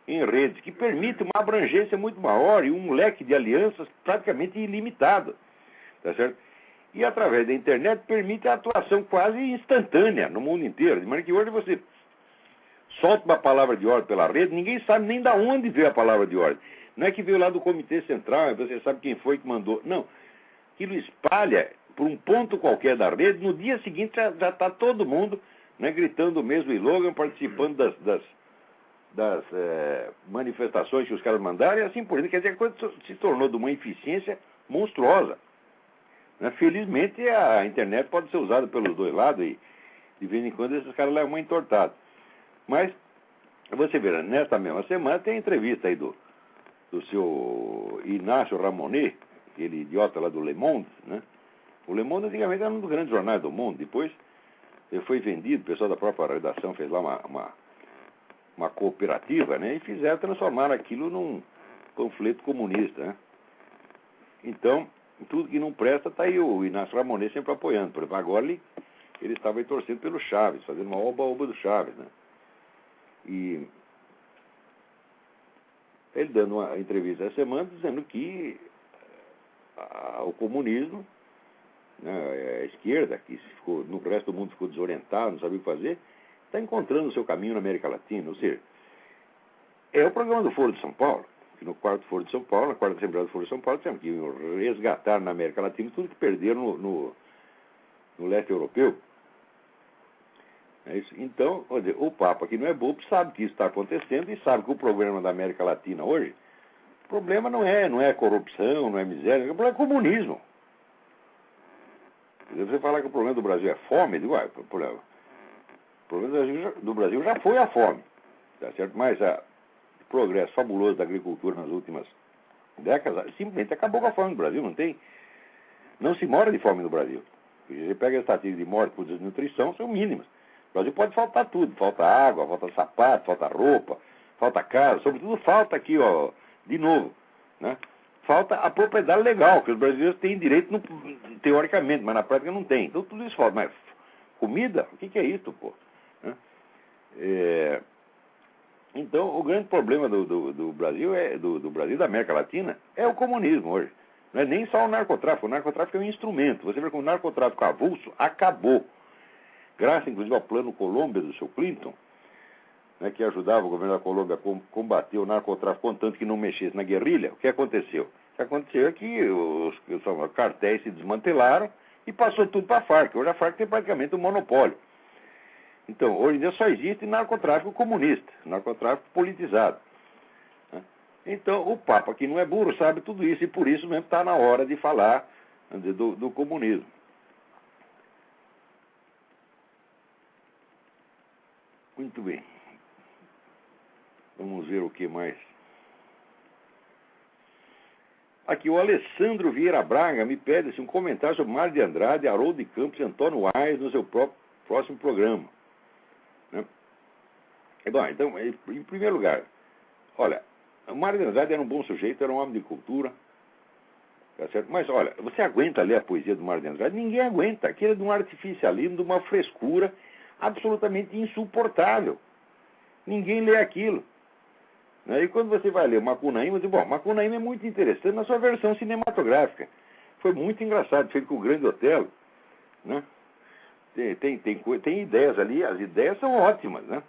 em redes, que permite uma abrangência muito maior e um leque de alianças praticamente ilimitado. Tá certo? E através da internet permite a atuação quase instantânea no mundo inteiro. De maneira que hoje você solta uma palavra de ordem pela rede, ninguém sabe nem de onde veio a palavra de ordem. Não é que veio lá do Comitê Central, você sabe quem foi que mandou. Não. Aquilo espalha por um ponto qualquer da rede, no dia seguinte já está todo mundo, né, gritando o mesmo slogan, participando das manifestações que os caras mandaram, e assim por diante. Quer dizer, a coisa se tornou de uma eficiência monstruosa. Felizmente, a internet pode ser usada pelos dois lados e, de vez em quando, esses caras levam uma entortada. Mas, você vê, nesta mesma semana, tem entrevista aí do seu Inácio Ramonet, aquele idiota lá do Le Monde, né? O Le Monde, antigamente, era um dos grandes jornais do mundo. Depois, ele foi vendido, o pessoal da própria redação fez lá uma cooperativa, né? E transformaram aquilo num panfleto comunista, né? Então, tudo que não presta, está aí o Inácio Ramonet sempre apoiando. Por exemplo, agora ele estava aí torcendo pelo Chaves, fazendo uma oba-oba do Chaves, né? E ele dando uma entrevista essa semana dizendo que o comunismo, né, a esquerda, que no resto do mundo ficou desorientado, não sabia o que fazer, está encontrando o seu caminho na América Latina. Ou seja, é o programa do Foro de São Paulo, que no quarto Foro de São Paulo, na quarta Assembleia do Foro de São Paulo, temos que resgatar na América Latina tudo que perderam no leste europeu. É isso. Então, o Papa, que não é bobo, sabe que isso está acontecendo e sabe que o problema da América Latina hoje, o problema não é corrupção, não é miséria, o problema é comunismo. Você falar que o problema do Brasil é fome, eu digo, o problema do Brasil já foi a fome, tá certo? Mas o progresso fabuloso da agricultura nas últimas décadas simplesmente acabou com a fome no Brasil. Não se morre de fome no Brasil. Você pega as estatísticas de morte por desnutrição, são mínimas. No Brasil pode faltar tudo, falta água, falta sapato, falta roupa, falta casa, sobretudo falta aqui, ó, de novo, né? Falta a propriedade legal, que os brasileiros têm direito, teoricamente, mas na prática não tem. Então tudo isso falta. Mas comida? O que é isso, pô? Né? Então o grande problema do Brasil, do Brasil e da América Latina, é o comunismo hoje. Não é nem só o narcotráfico. O narcotráfico é um instrumento. Você vê que o narcotráfico avulso acabou. Graças, inclusive, ao plano Colômbia do seu Clinton, né, que ajudava o governo da Colômbia a combater o narcotráfico, contanto que não mexesse na guerrilha. O que aconteceu? O que aconteceu é que os cartéis se desmantelaram e passou tudo para a Farc. Hoje a Farc tem praticamente um monopólio. Então, hoje em dia só existe narcotráfico comunista, narcotráfico politizado. Né? Então, o Papa, que não é burro, sabe tudo isso, e por isso mesmo está na hora de falar do comunismo. Muito bem. Vamos ver o que mais. Aqui, o Alessandro Vieira Braga me pede um comentário sobre Mário de Andrade, Haroldo de Campos e Antônio Aires no seu próximo programa. Né? Bom, então, em primeiro lugar, olha, o Mário de Andrade era um bom sujeito, era um homem de cultura, tá certo? Mas, olha, você aguenta ler a poesia do Mário de Andrade? Ninguém aguenta. Aquilo é de um artificialismo, de uma frescura absolutamente insuportável. Ninguém lê aquilo. E quando você vai ler o Macunaíma, você diz, bom, Macunaíma é muito interessante na sua versão cinematográfica. Foi muito engraçado, feito com o Grande Otelo. Né? Tem ideias ali, as ideias são ótimas. Né?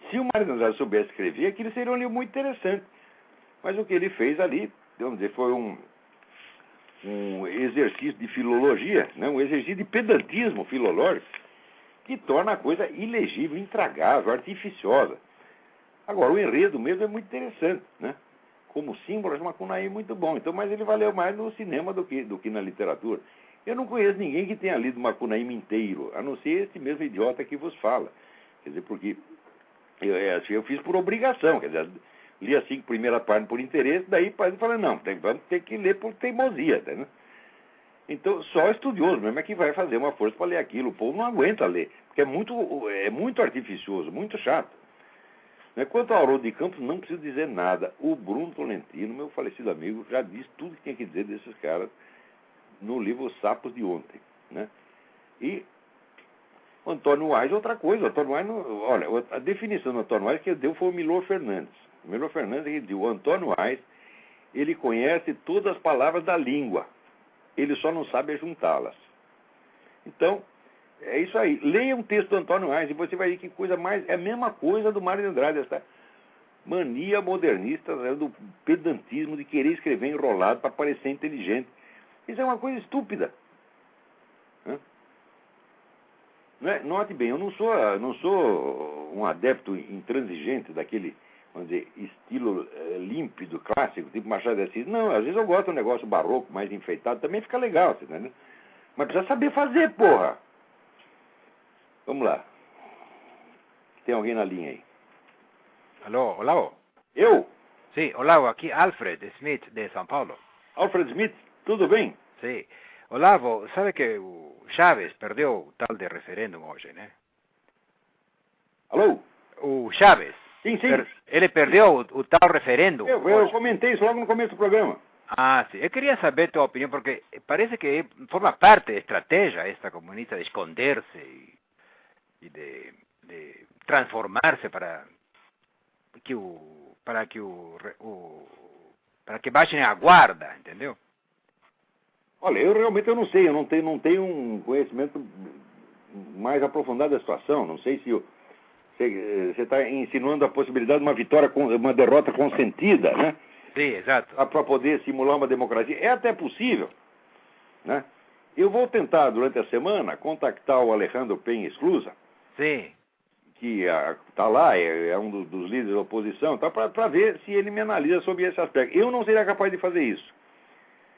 Se o Mário de Andrade soubesse escrever, aquilo seria um livro muito interessante. Mas o que ele fez ali, vamos dizer, foi um exercício de filologia, né? Um exercício de pedantismo filológico, que torna a coisa ilegível, intragável, artificiosa. Agora, o enredo mesmo é muito interessante, né? Como símbolo, o Macunaíma é muito bom. Então, mas ele valeu mais no cinema do que na literatura. Eu não conheço ninguém que tenha lido Macunaíma inteiro, a não ser esse mesmo idiota que vos fala. Quer dizer, porque eu fiz por obrigação, quer dizer, li as 5 primeiras páginas por interesse, daí eu falei, não, vamos ter que ler por teimosia, né? Então, só estudioso mesmo é que vai fazer uma força para ler aquilo. O povo não aguenta ler, porque é muito artificioso, muito chato. Quanto ao Haroldo de Campos, não preciso dizer nada. O Bruno Tolentino, meu falecido amigo, já disse tudo que tinha que dizer desses caras no livro Os Sapos de Ontem. Né? E o Antônio Aires, outra coisa. O Antônio Aires, olha, a definição do Antônio Aires que deu foi o Milor Fernandes. O Milor Fernandes, ele disse, o Antônio Aires, ele conhece todas as palavras da língua. Ele só não sabe juntá-las. Então, é isso aí. Leia um texto do Antônio Aires e você vai ver que coisa mais... É a mesma coisa do Mário de Andrade, essa mania modernista, né, do pedantismo, de querer escrever enrolado para parecer inteligente. Isso é uma coisa estúpida. Note bem, eu não sou um adepto intransigente daquele, vamos dizer, estilo límpido, clássico, tipo Machado de Assis. Não, às vezes eu gosto de um negócio barroco, mais enfeitado, também fica legal, você entendeu? Mas precisa saber fazer, porra! Vamos lá. Tem alguém na linha aí? Alô, Olavo? Eu? Sim, Olavo, aqui Alfred Smith, de São Paulo. Alfred Smith, tudo bem? Sim. Olavo, sabe que o Chávez perdeu o tal de referêndum hoje, né? Alô? O Chávez. Sim, sim. Ele perdeu o tal referêndum. Eu comentei isso logo no começo do programa. Ah, sim. Eu queria saber tua opinião, porque parece que forma parte da estratégia esta comunista de esconder-se e de transformar-se para que baixem a guarda, entendeu? Olha, eu realmente não sei, eu não tenho um conhecimento mais aprofundado da situação. Não sei se Você está insinuando a possibilidade de uma vitória, uma derrota consentida, né? Sim, exato. Para poder simular uma democracia. É até possível, né? Eu vou tentar, durante a semana, contactar o Alejandro Penha Esclusa, Sim. que está lá, é um dos líderes da oposição, tá, para ver se ele me analisa sobre esse aspecto. Eu não seria capaz de fazer isso.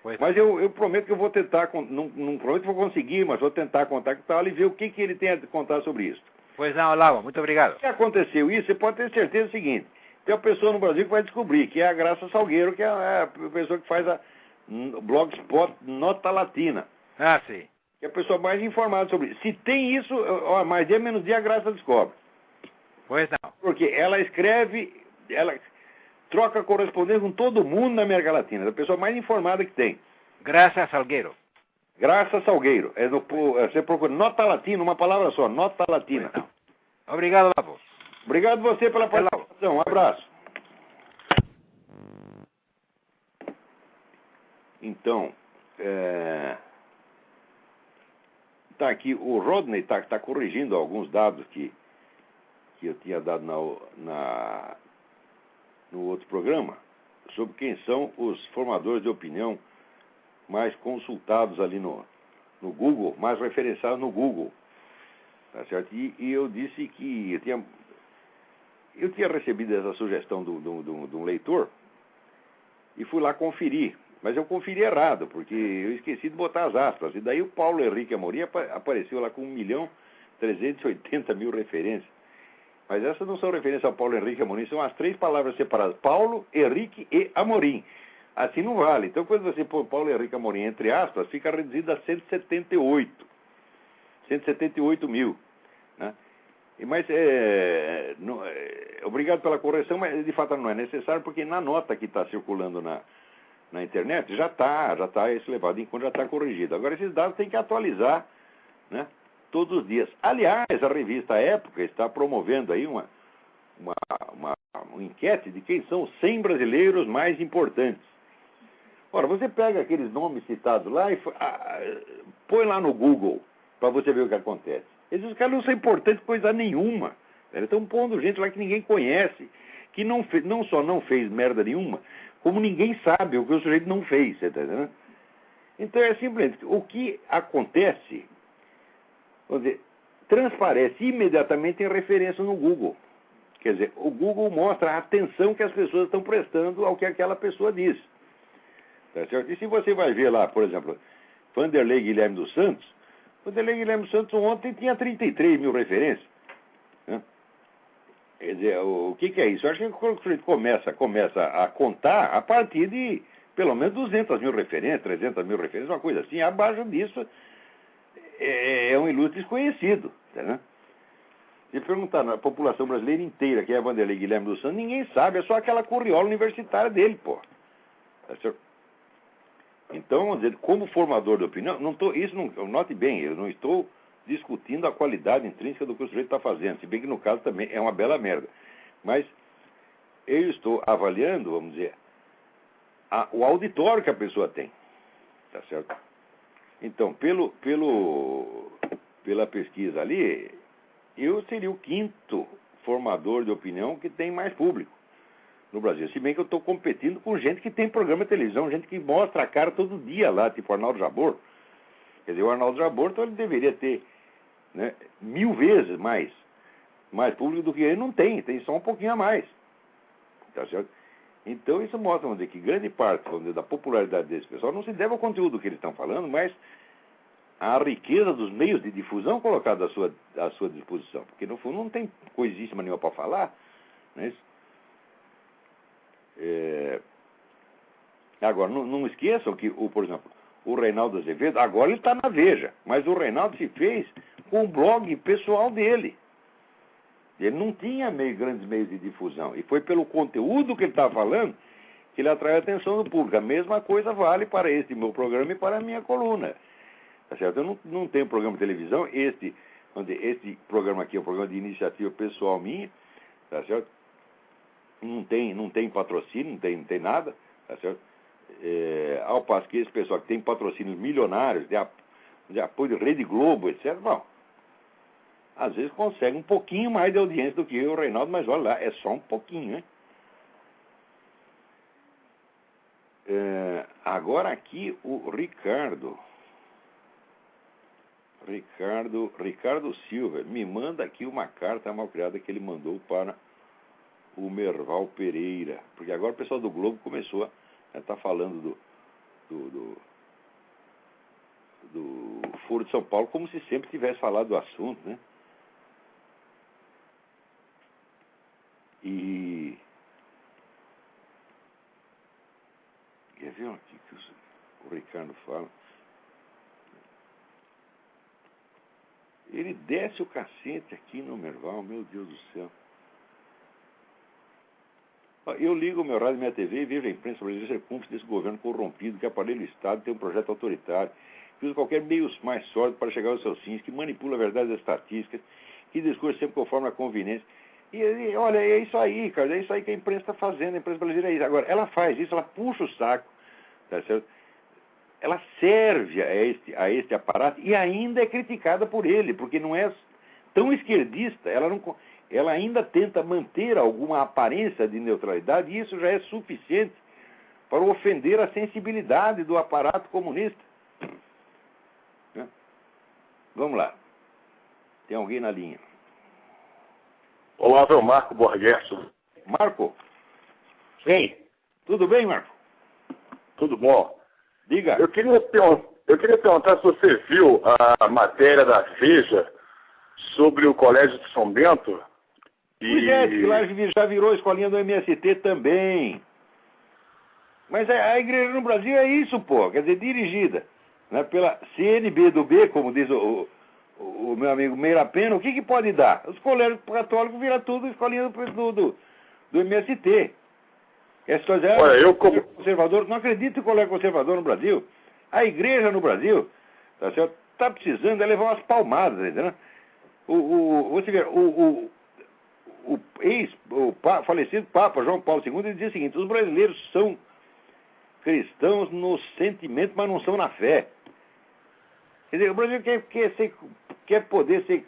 Pois Mas eu prometo que eu vou tentar, não prometo que vou conseguir, mas vou tentar contactá-lo e ver o que ele tem a contar sobre isso. Pois não, Olavo, muito obrigado. Se aconteceu isso, você pode ter certeza do seguinte: tem uma pessoa no Brasil que vai descobrir, que é a Graça Salgueiro, que é a pessoa que faz a Blogspot Nota Latina. Ah, sim. Que é a pessoa mais informada sobre isso. Se tem isso, mais dia menos dia a Graça descobre. Pois não. Porque ela escreve, ela troca correspondência com todo mundo na América Latina. É a pessoa mais informada que tem. Graças, Salgueiro. Graça Salgueiro. Você procura Nota Latina, uma palavra só, Nota Latina. Pois não. Obrigado, Olavo. Obrigado você pela participação. Um abraço. Então, tá aqui, o Rodney está corrigindo alguns dados que eu tinha dado no outro programa, sobre quem são os formadores de opinião mais consultados ali no Google, mais referenciados no Google. Tá certo? E eu disse que eu tinha recebido essa sugestão de um leitor e fui lá conferir. Mas eu conferi errado, porque eu esqueci de botar as aspas. E daí o Paulo Henrique Amorim apareceu lá com 1.380.000 referências. Mas essas não são referências ao Paulo Henrique Amorim, são as 3 palavras separadas: Paulo, Henrique e Amorim. Assim não vale. Então, quando você põe Paulo Henrique Amorim entre aspas, fica reduzido a 178 mil. Né? Mas, obrigado pela correção, mas de fato não é necessário, porque na nota que está circulando na internet já está esse levado em conta, já está corrigido. Agora, esses dados tem que atualizar, né, todos os dias. Aliás, a revista Época está promovendo aí uma enquete de quem são os 100 brasileiros mais importantes. Ora, você pega aqueles nomes citados lá e põe lá no Google para você ver o que acontece. Esses caras não são importantes coisa nenhuma. Eles estão pondo gente lá que ninguém conhece, que não só não fez merda nenhuma, como ninguém sabe o que o sujeito não fez, você está entendendo? Então é simplesmente, o que acontece, vamos dizer, transparece imediatamente em referência no Google. Quer dizer, o Google mostra a atenção que as pessoas estão prestando ao que aquela pessoa diz. Tá certo? E se você vai ver lá, por exemplo, Vanderlei Guilherme dos Santos ontem tinha 33 mil referências. Né? Quer dizer, o que é isso? Eu acho que quando o sujeito começa a contar a partir de pelo menos 200 mil referências, 300 mil referências, uma coisa assim. Abaixo disso é um ilustre desconhecido. Tá, né? Se perguntar na população brasileira inteira quem é Vanderlei Guilherme dos Santos, ninguém sabe, é só aquela curriola universitária dele, pô. Tá certo? Então, vamos dizer, como formador de opinião, note bem, eu não estou discutindo a qualidade intrínseca do que o sujeito está fazendo, se bem que no caso também é uma bela merda. Mas eu estou avaliando, vamos dizer, o auditório que a pessoa tem. Tá certo? Então, pela pesquisa ali, eu seria o 5º formador de opinião que tem mais público no Brasil. Se bem que eu estou competindo com gente que tem programa de televisão, gente que mostra a cara todo dia lá, tipo o Arnaldo Jabor. Quer dizer, o Arnaldo Jabor, então ele deveria ter, né, 1000 vezes mais público do que ele não tem só um pouquinho a mais. Tá certo? Então isso mostra, vamos dizer, que grande parte, vamos dizer, da popularidade desse pessoal não se deve ao conteúdo que eles estão falando, mas à riqueza dos meios de difusão colocados à sua disposição. Porque no fundo não tem coisíssima nenhuma para falar, não é isso? Agora, não esqueçam que, por exemplo, o Reinaldo Azevedo, agora ele está na Veja, mas o Reinaldo se fez com o blog pessoal dele. Ele não tinha grandes meios de difusão, e foi pelo conteúdo que ele estava falando que ele atraiu a atenção do público. A mesma coisa vale para este meu programa e para a minha coluna. Tá certo? Eu não tenho programa de televisão, este programa aqui é um programa de iniciativa pessoal minha, tá certo? Não tem patrocínio, não tem nada, tá certo? Ao passo que esse pessoal que tem patrocínios milionários, de apoio de Rede Globo, etc., bom, às vezes consegue um pouquinho mais de audiência do que eu e o Reinaldo, mas olha lá, é só um pouquinho, né? Agora aqui o Ricardo Silva me manda aqui uma carta mal criada que ele mandou para o Merval Pereira, porque agora o pessoal do Globo começou a estar falando do Foro de São Paulo como se sempre tivesse falado do assunto, né? E quer ver o que o Ricardo fala? Ele desce o cacete aqui no Merval, meu Deus do céu. Eu ligo o meu rádio e minha TV e vejo a imprensa brasileira ser cúmplice desse governo corrompido que aparelha o Estado, tem um projeto autoritário, que usa qualquer meio mais sólido para chegar aos seus fins, que manipula a verdade das estatísticas, que discursa sempre conforme a conveniência. E olha, é isso aí, cara, é isso aí que a imprensa está fazendo, a imprensa brasileira é isso. Agora, ela faz isso, ela puxa o saco, tá certo? Ela serve a este aparato e ainda é criticada por ele, porque não é tão esquerdista, ela ainda tenta manter alguma aparência de neutralidade, e isso já é suficiente para ofender a sensibilidade do aparato comunista. Vamos lá. Tem alguém na linha. Olá, meu Marco Borghesso. Marco? Sim. Tudo bem, Marco? Tudo bom. Diga. Eu queria perguntar se você viu a matéria da Veja sobre o Colégio de São Bento. Pois é, que lá já virou escolinha do MST também. Mas a igreja no Brasil é isso, pô. Quer dizer, dirigida, né, pela CNB do B, como diz o meu amigo Meira Pena. O que pode dar? Os colégios católicos viram tudo escolinha do MST. Essa coisa, olha, eu como conservador, não acredito em colégio conservador no Brasil. A igreja no Brasil está precisando levar umas palmadas, entendeu? Você vê, o falecido Papa João Paulo II, ele dizia o seguinte: os brasileiros são cristãos no sentimento, mas não são na fé. Quer dizer, o Brasil quer poder ser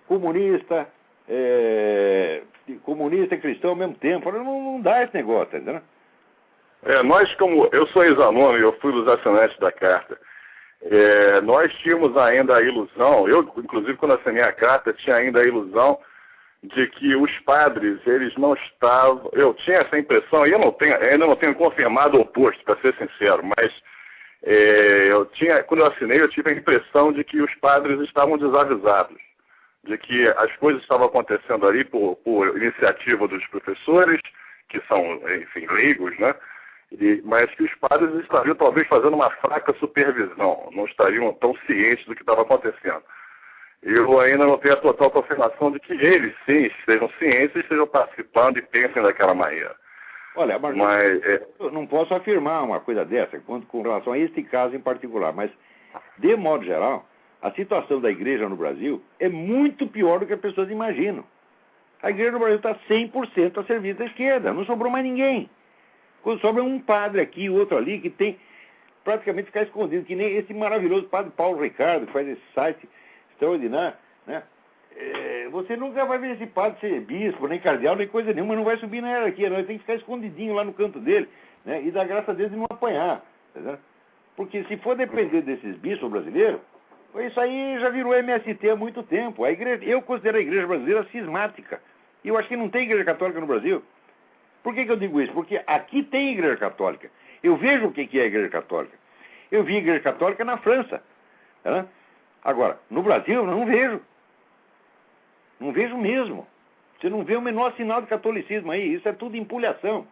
comunista e cristão ao mesmo tempo. Não dá esse negócio, entendeu? Nós, como eu sou ex-aluno e eu fui dos assinantes da carta, nós tínhamos ainda a ilusão, eu, inclusive, quando assinei a carta, tinha ainda a ilusão de que os padres, eles não estavam... Eu tinha essa impressão, e ainda não tenho confirmado o oposto, para ser sincero, mas quando eu assinei, eu tive a impressão de que os padres estavam desavisados, de que as coisas estavam acontecendo ali por iniciativa dos professores, que são, enfim, leigos, né? Mas que os padres estariam talvez fazendo uma fraca supervisão, não estariam tão cientes do que estava acontecendo. Eu ainda não tenho a total confirmação de que eles, sim, estejam cientes e estejam participando e pensem daquela maneira. Olha, mas eu não posso afirmar uma coisa dessa com relação a este caso em particular, mas, de modo geral, a situação da igreja no Brasil é muito pior do que as pessoas imaginam. A igreja no Brasil está 100% a serviço da esquerda, não sobrou mais ninguém. Quando sobra um padre aqui, outro ali, que tem praticamente ficar escondido, que nem esse maravilhoso padre Paulo Ricardo, que faz esse site extraordinário, né? Você nunca vai ver esse padre ser bispo, nem cardeal, nem coisa nenhuma, não vai subir na hierarquia, não. Ele tem que ficar escondidinho lá no canto dele, né? E dar graça a Deus de não apanhar, tá? Porque se for depender desses bispos brasileiros, isso aí já virou MST há muito tempo. Eu considero a igreja brasileira cismática. E eu acho que não tem igreja católica no Brasil. Por que eu digo isso? Porque aqui tem igreja católica. Eu vejo o que é a igreja católica. Eu vi a igreja católica na França. Tá? Agora, no Brasil eu não vejo. Não vejo mesmo. Você não vê o menor sinal de catolicismo aí. Isso é tudo empulhação.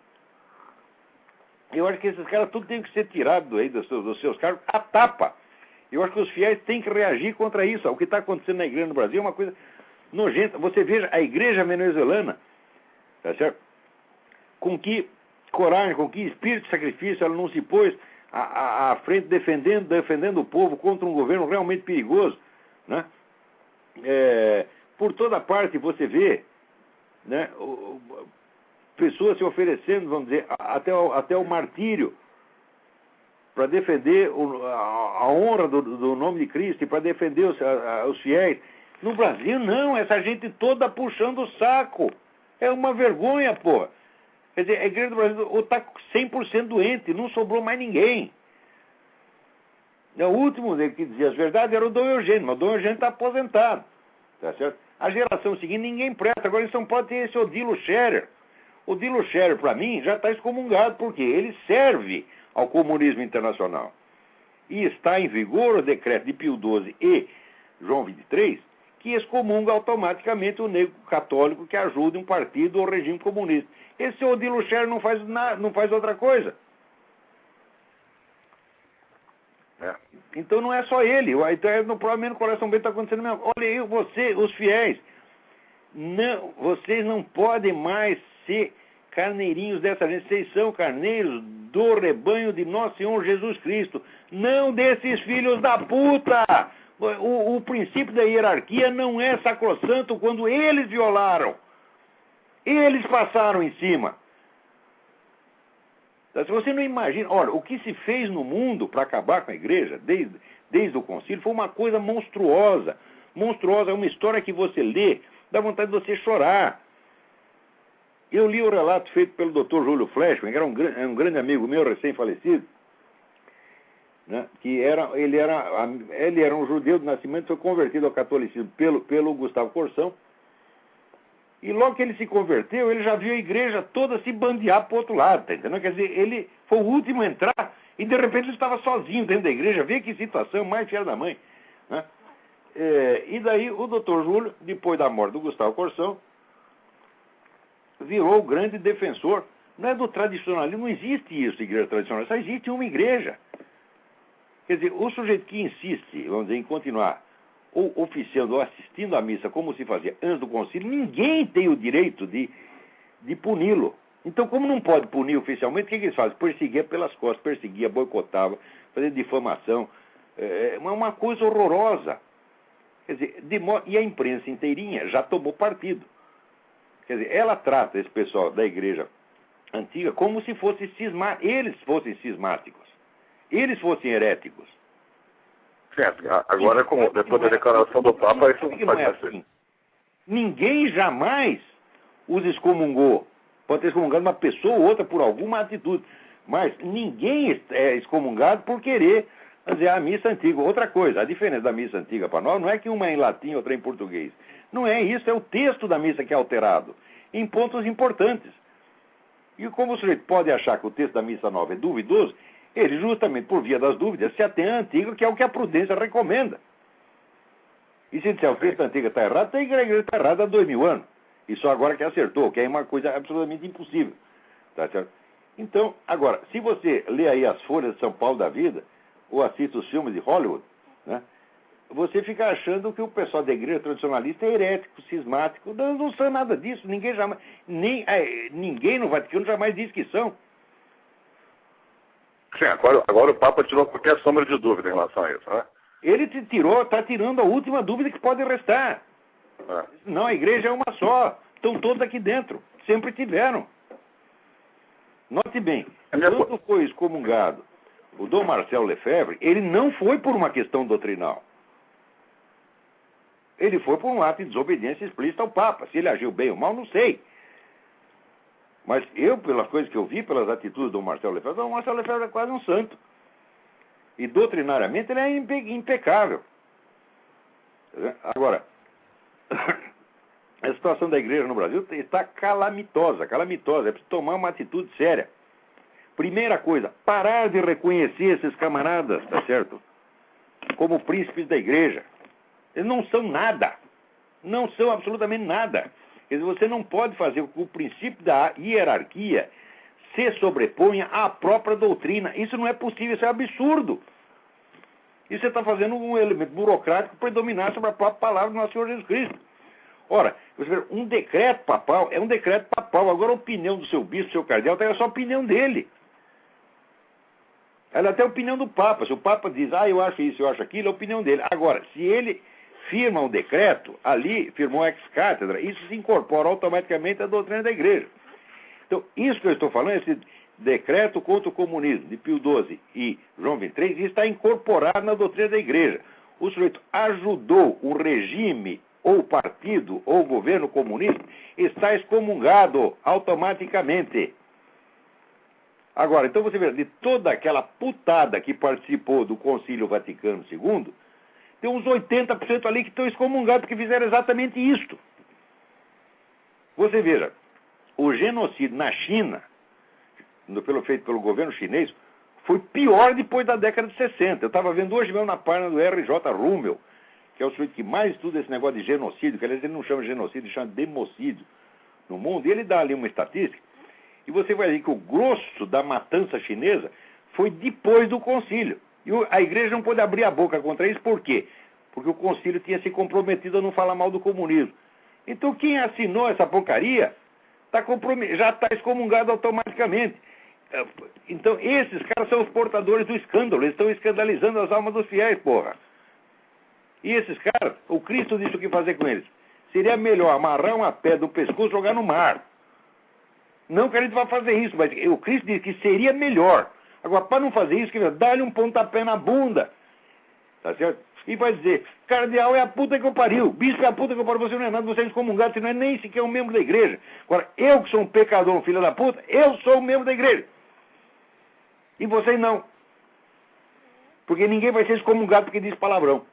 Eu acho que esses caras tudo tem que ser tirado aí dos seus cargos a tapa. Eu acho que os fiéis têm que reagir contra isso. O que está acontecendo na igreja no Brasil é uma coisa nojenta. Você veja a igreja venezuelana, tá certo? Com que coragem, com que espírito de sacrifício ela não se pôs à frente defendendo o povo contra um governo realmente perigoso, né? Por toda parte você vê, né, pessoas se oferecendo, vamos dizer, até o martírio para defender a honra do nome de Cristo e para defender os fiéis. No Brasil, não. Essa gente toda puxando o saco. É uma vergonha, pô. Quer dizer, a Igreja do Brasil está 100% doente. Não sobrou mais ninguém. O último que dizia as verdades era o Dom Eugênio. Mas o Dom Eugênio está aposentado. Tá certo? A geração seguinte, ninguém presta. Agora em São Paulo tem esse Odilo Scherer. O Odilo Scherer, para mim, já está excomungado. Porque ele serve ao comunismo internacional. E está em vigor o decreto de Pio XII e João XXIII, que excomunga automaticamente o negro católico que ajuda um partido ou regime comunista. Esse Odilo Scherer não faz outra coisa. Então não é só ele. Então, provavelmente no Coração Bento está acontecendo mesmo. Olha aí, os fiéis. Não, vocês não podem mais ser carneirinhos dessa gente. Vocês são carneiros do rebanho de Nosso Senhor Jesus Cristo. Não desses filhos da puta. O princípio da hierarquia não é sacrossanto quando eles violaram. Eles passaram em cima. Se você não imagina... Olha, o que se fez no mundo para acabar com a igreja, desde o concílio, foi uma coisa monstruosa. Monstruosa, é uma história que você lê, dá vontade de você chorar. Eu li o relato feito pelo Dr. Júlio Fleshman, que era um grande amigo meu, recém-falecido, né, que ele era um judeu de nascimento, foi convertido ao catolicismo pelo Gustavo Corsão. E logo que ele se converteu, ele já viu a igreja toda se bandear para o outro lado, tá entendendo? Quer dizer, ele foi o último a entrar e de repente ele estava sozinho dentro da igreja. Vê que situação mais filha da mãe, né? E daí o doutor Júlio, depois da morte do Gustavo Corsão, virou o grande defensor. Não é do tradicionalismo, não existe isso, igreja tradicional, só existe uma igreja. Quer dizer, o sujeito que insiste, vamos dizer, em continuar ou oficiando ou assistindo à missa como se fazia antes do concílio, ninguém tem o direito de puni-lo. Então, como não pode punir oficialmente, o que eles fazem? Perseguia pelas costas, perseguia, boicotava, fazia difamação. É uma coisa horrorosa. Quer dizer, e a imprensa inteirinha já tomou partido. Quer dizer, ela trata esse pessoal da igreja antiga como se fosse eles fossem cismáticos. Eles fossem heréticos. Certo. Agora, depois da declaração do Papa, isso não pode ser assim. Ninguém jamais os excomungou. Pode ter excomungado uma pessoa ou outra por alguma atitude. Mas ninguém é excomungado por querer fazer a missa antiga. Outra coisa, a diferença da missa antiga para nós não é que uma é em latim e outra é em português. Não é isso, é o texto da missa que é alterado, em pontos importantes. E como o sujeito pode achar que o texto da missa nova é duvidoso, ele, justamente por via das dúvidas, se atém à antiga, que é o que a prudência recomenda. E se disser o texto da antiga está errado, a igreja está errada há 2000 anos. E só agora que acertou, que é uma coisa absolutamente impossível. Tá certo? Então, agora, se você lê aí as folhas de São Paulo da vida, ou assiste os filmes de Hollywood, né, você fica achando que o pessoal da igreja tradicionalista é herético, cismático. Não são nada disso. Ninguém no Vaticano jamais disse que são. Sim, agora o Papa tirou qualquer sombra de dúvida em relação a isso, né? Ele está tirando a última dúvida que pode restar. Não, a igreja é uma só. Estão todos aqui dentro. Sempre tiveram. Note bem, quando foi excomungado o Dom Marcel Lefebvre, ele não foi por uma questão doutrinal. Ele foi por um ato de desobediência explícita ao Papa. Se ele agiu bem ou mal, não sei. Mas eu, pelas coisas que eu vi, pelas atitudes do Marcel Lefebvre, o Marcel Lefebvre é quase um santo. E doutrinariamente ele é impecável. Agora, a situação da igreja no Brasil está calamitosa. É preciso tomar uma atitude séria. Primeira coisa, parar de reconhecer esses camaradas, tá certo? Como príncipes da igreja. Eles não são nada. Não são absolutamente nada. Quer dizer, você não pode fazer com que o princípio da hierarquia se sobreponha à própria doutrina. Isso não é possível, isso é absurdo. Isso você está fazendo um elemento burocrático predominar sobre a própria palavra do nosso Senhor Jesus Cristo. Ora, um decreto papal é um decreto papal. Agora a opinião do seu bispo, do seu cardeal, é só a opinião dele. Ela é até a opinião do Papa. Se o Papa diz, eu acho isso, eu acho aquilo, é a opinião dele. Agora, se ele firma um decreto, ali firmou ex-cátedra, isso se incorpora automaticamente à doutrina da igreja. Então, isso que eu estou falando, esse decreto contra o comunismo de Pio XII e João XXIII, está incorporado na doutrina da igreja. O sujeito ajudou o regime ou partido, ou governo comunista, está excomungado automaticamente. Agora, então você vê, de toda aquela putada que participou do Concílio Vaticano II, tem uns 80% ali que estão excomungados porque fizeram exatamente isto. Você veja, o genocídio na China, feito pelo governo chinês, foi pior depois da década de 60. Eu estava vendo hoje mesmo na página do R.J. Rummel, que é o sujeito que mais estuda esse negócio de genocídio, que aliás ele não chama genocídio, ele chama democídio no mundo, e ele dá ali uma estatística, e você vai ver que o grosso da matança chinesa foi depois do concílio. E a igreja não pôde abrir a boca contra isso, por quê? Porque o concílio tinha se comprometido a não falar mal do comunismo. Então quem assinou essa porcaria já está excomungado automaticamente. Então esses caras são os portadores do escândalo, eles estão escandalizando as almas dos fiéis, porra. E esses caras, o Cristo disse o que fazer com eles. Seria melhor amarrar uma pedra do pescoço e jogar no mar. Não que a gente vá fazer isso, mas o Cristo disse que seria melhor. Agora, para não fazer isso, dá-lhe um pontapé na bunda. Tá certo? E vai dizer, cardeal é a puta que eu pariu, bispo é a puta que eu pariu, você não é nada, você é excomungado, você não é nem sequer um membro da igreja. Agora, eu que sou um pecador, um filho da puta, eu sou um membro da igreja. E vocês não. Porque ninguém vai ser excomungado porque diz palavrão.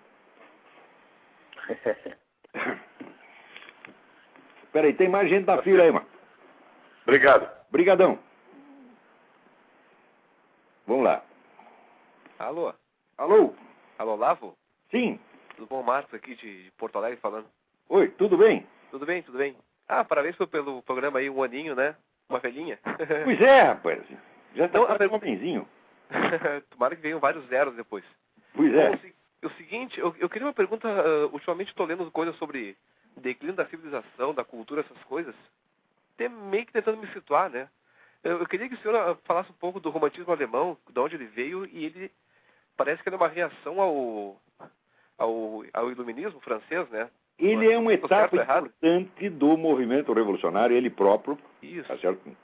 Peraí, tem mais gente na fila aí, mano. Obrigado. Brigadão. Vamos lá. Alô? Alô? Alô, Olavo? Sim. Tudo bom, Marcos, aqui de Porto Alegre falando. Oi, tudo bem? Tudo bem, tudo bem. Ah, parabéns pelo programa aí, um aninho, né? Uma velhinha. Pois é, rapaz. Já está Então, um homenzinho. Tomara que venham vários zeros depois. Pois é. Bom, o seguinte, eu queria uma pergunta, ultimamente estou lendo coisas sobre declínio da civilização, da cultura, essas coisas. Até meio que tentando me situar, né? Eu queria que o senhor falasse um pouco do romantismo alemão, de onde ele veio, e ele parece que ele é uma reação ao iluminismo francês, né? Ele é uma etapa errado? importante do movimento revolucionário, ele próprio. Isso. Tá certo?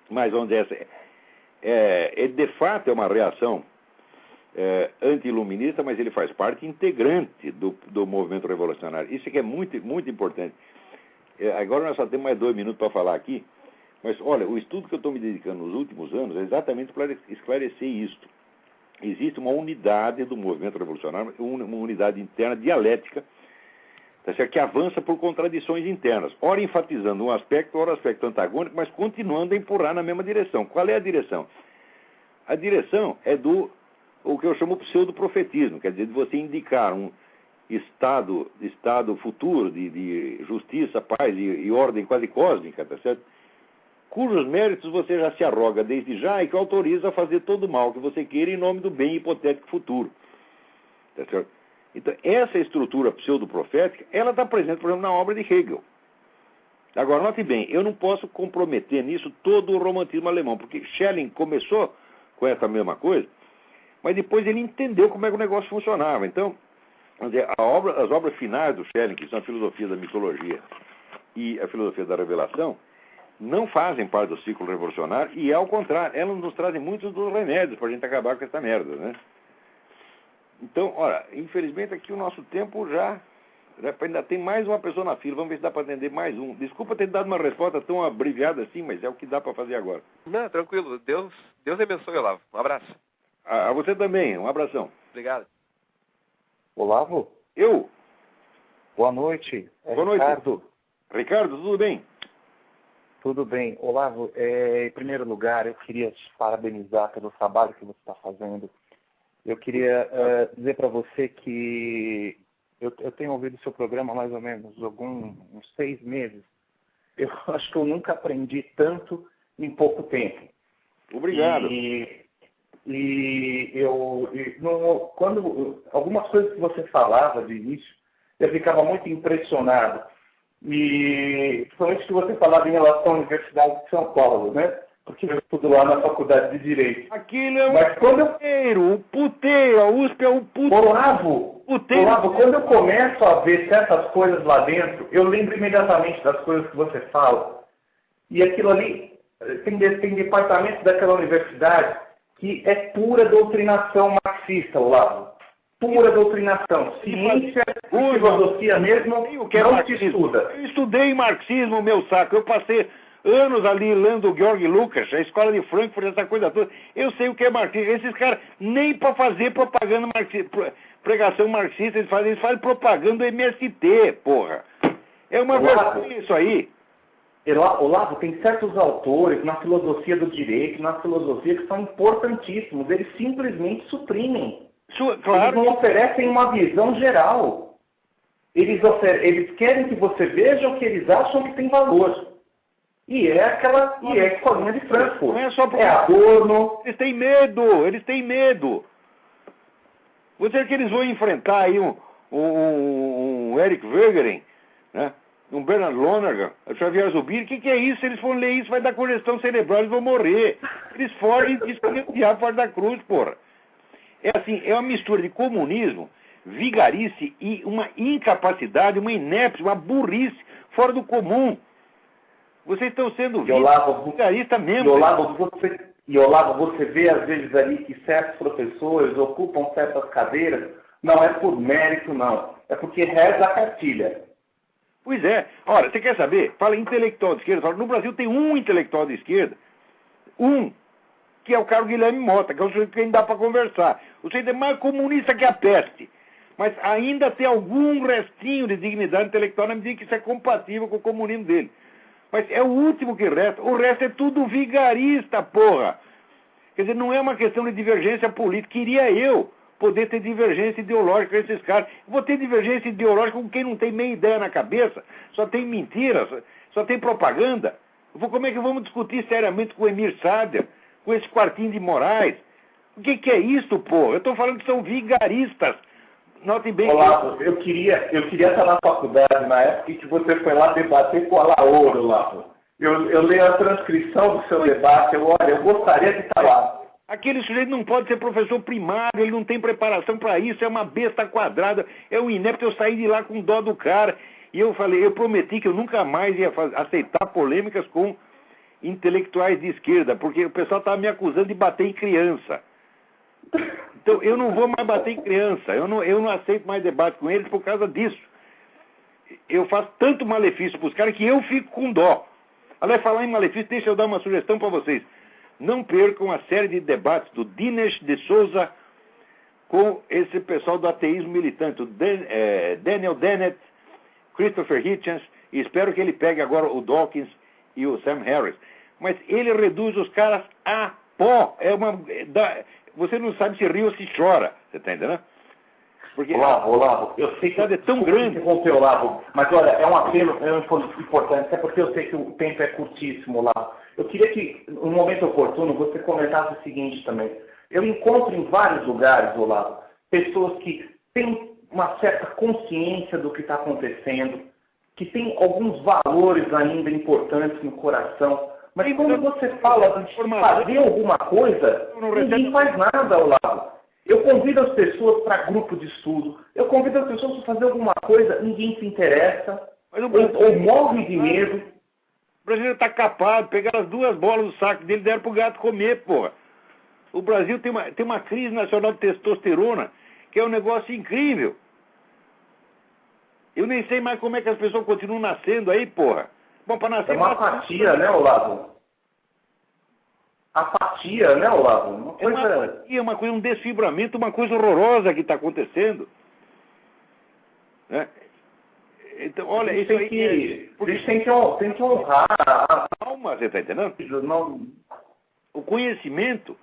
Mas onde ele de fato é uma reação anti-iluminista, mas ele faz parte integrante do movimento revolucionário. Isso que é muito, muito importante. Agora nós só temos mais 2 minutos para falar aqui, mas olha, o estudo que eu estou me dedicando nos últimos anos é exatamente para esclarecer isso. Existe uma unidade do movimento revolucionário, uma unidade interna dialética, tá certo? Que avança por contradições internas, ora enfatizando um aspecto, ora aspecto antagônico, mas continuando a empurrar na mesma direção. Qual é a direção? A direção é o que eu chamo pseudo-profetismo, quer dizer, de você indicar um estado futuro de justiça, paz e ordem quase cósmica, tá certo? Cujos méritos você já se arroga desde já e que autoriza a fazer todo o mal que você queira em nome do bem hipotético futuro. Tá certo? Então, essa estrutura pseudo-profética, ela está presente, por exemplo, na obra de Hegel. Agora, note bem, eu não posso comprometer nisso todo o romantismo alemão, porque Schelling começou com essa mesma coisa, mas depois ele entendeu como é que o negócio funcionava. Então, vamos dizer, as obras finais do Schelling, que são a filosofia da mitologia e a filosofia da revelação, não fazem parte do ciclo revolucionário e, ao contrário, elas nos trazem muitos dos remédios para a gente acabar com essa merda, né? Então, olha, infelizmente aqui o nosso tempo já ainda tem mais uma pessoa na fila, vamos ver se dá para atender mais um. Desculpa ter dado uma resposta tão abreviada assim, mas é o que dá para fazer agora. Não, tranquilo, Deus abençoe, Olavo. Um abraço. A você também, um abração. Obrigado. Olavo? Eu? Boa noite. Boa noite. Ricardo. Ricardo, tudo bem? Tudo bem. Olavo, em primeiro lugar, eu queria te parabenizar pelo trabalho que você está fazendo. Eu queria dizer para você que eu tenho ouvido o seu programa há mais ou menos uns 6 meses. Eu acho que eu nunca aprendi tanto em pouco tempo. Obrigado. Quando algumas coisas que você falava de início, eu ficava muito impressionado. E principalmente que você falava em relação à Universidade de São Paulo, né? Porque eu estudo lá na Faculdade de Direito. Aquilo é o puteiro, a USP é o puteiro. Olavo, quando eu começo a ver certas coisas lá dentro, eu lembro imediatamente das coisas que você fala. E aquilo ali, tem departamento daquela universidade que é pura doutrinação marxista, Olavo. Pura doutrinação. Ciência filosofia mesmo não se estuda. Eu estudei marxismo, meu saco. Eu passei anos ali lendo o Georg Lukács, a escola de Frankfurt, essa coisa toda. Eu sei o que é marxismo. Esses caras, nem para fazer propaganda marxista, pregação marxista, eles fazem propaganda do MST, porra. É uma vergonha isso aí. Olavo, tem certos autores na filosofia do direito, na filosofia, que são importantíssimos. Eles simplesmente suprimem. Claro. Eles não oferecem uma visão geral. Eles querem que você veja o que eles acham que tem valor. E é a escolinha de Frankfurt. Não é só porque... É Adorno. Eles têm medo. Você acha que eles vão enfrentar aí um Eric Wegener, né? Um Bernard Lonergan, o Xavier Zubiri? O que é isso? Se eles forem ler isso, vai dar congestão cerebral, eles vão morrer. Eles fogem e dizem que o diabo fora da cruz, porra. É assim, é uma mistura de comunismo, vigarice e uma incapacidade, uma inépcia, uma burrice fora do comum. Vocês estão sendo vigaristas mesmo. E Olavo, você vê às vezes ali que certos professores ocupam certas cadeiras, não é por mérito, não. É porque reza a cartilha. Pois é. Ora, você quer saber? Fala intelectual de esquerda. Fala, no Brasil tem um intelectual de esquerda. Que é o cara Guilherme Mota, que é o sujeito que ainda dá para conversar. O sujeito é mais comunista que a peste. Mas ainda tem algum restinho de dignidade intelectual na medida que isso é compatível com o comunismo dele. Mas é o último que resta. O resto é tudo vigarista, porra. Quer dizer, não é uma questão de divergência política. Queria eu poder ter divergência ideológica com esses caras. Vou ter divergência ideológica com quem não tem meia ideia na cabeça. Só tem mentiras, só tem propaganda. Como é que vamos discutir seriamente com o Emir Sader, com esse quartinho de Moraes? O que é isso, porra? Eu estou falando que são vigaristas. Notem bem. Olavo, eu queria estar na faculdade na época em que você foi lá debater com a Laura, Olavo. Eu leio a transcrição do seu debate, eu gostaria de estar lá. Aquele sujeito não pode ser professor primário, ele não tem preparação para isso, é uma besta quadrada, é um inepto. Eu saí de lá com dó do cara, e eu prometi que eu nunca mais ia aceitar polêmicas com intelectuais de esquerda, porque o pessoal estava me acusando de bater em criança. Então, eu não vou mais bater em criança, eu não aceito mais debate com eles por causa disso. Eu faço tanto malefício para os caras que eu fico com dó. Aliás, falar em malefício, deixa eu dar uma sugestão para vocês. Não percam a série de debates do Dinesh de Souza com esse pessoal do ateísmo militante, o Daniel Dennett, Christopher Hitchens, e espero que ele pegue agora o Dawkins e o Sam Harris. Mas ele reduz os caras a pó. Você não sabe se ri ou se chora, você está entendendo? Porque Olavo, eu sei que é tão grande. Olavo, mas olha, é um apelo importante, até porque eu sei que o tempo é curtíssimo, Olavo. Eu queria que, no momento oportuno, você comentasse o seguinte também. Eu encontro em vários lugares, Olavo, pessoas que têm uma certa consciência do que está acontecendo, que têm alguns valores ainda importantes no coração, mas quando você fala de fazer alguma coisa, ninguém faz nada, Olavo. Eu convido as pessoas para grupo de estudo, eu convido as pessoas para fazer alguma coisa, ninguém se interessa, ou morre de medo. O brasileiro está capado, pegaram as duas bolas do saco dele e deram pro gato comer, porra. O Brasil tem uma crise nacional de testosterona, que é um negócio incrível. Eu nem sei mais como é que as pessoas continuam nascendo aí, porra. Bom, para nascer... É uma apatia, né, Olavo? Apatia, né, Olavo? Uma coisa, um desfibramento, uma coisa horrorosa que está acontecendo. Né? Então, olha, isso aí... A gente tem que honrar a alma, você está entendendo? Não... O conhecimento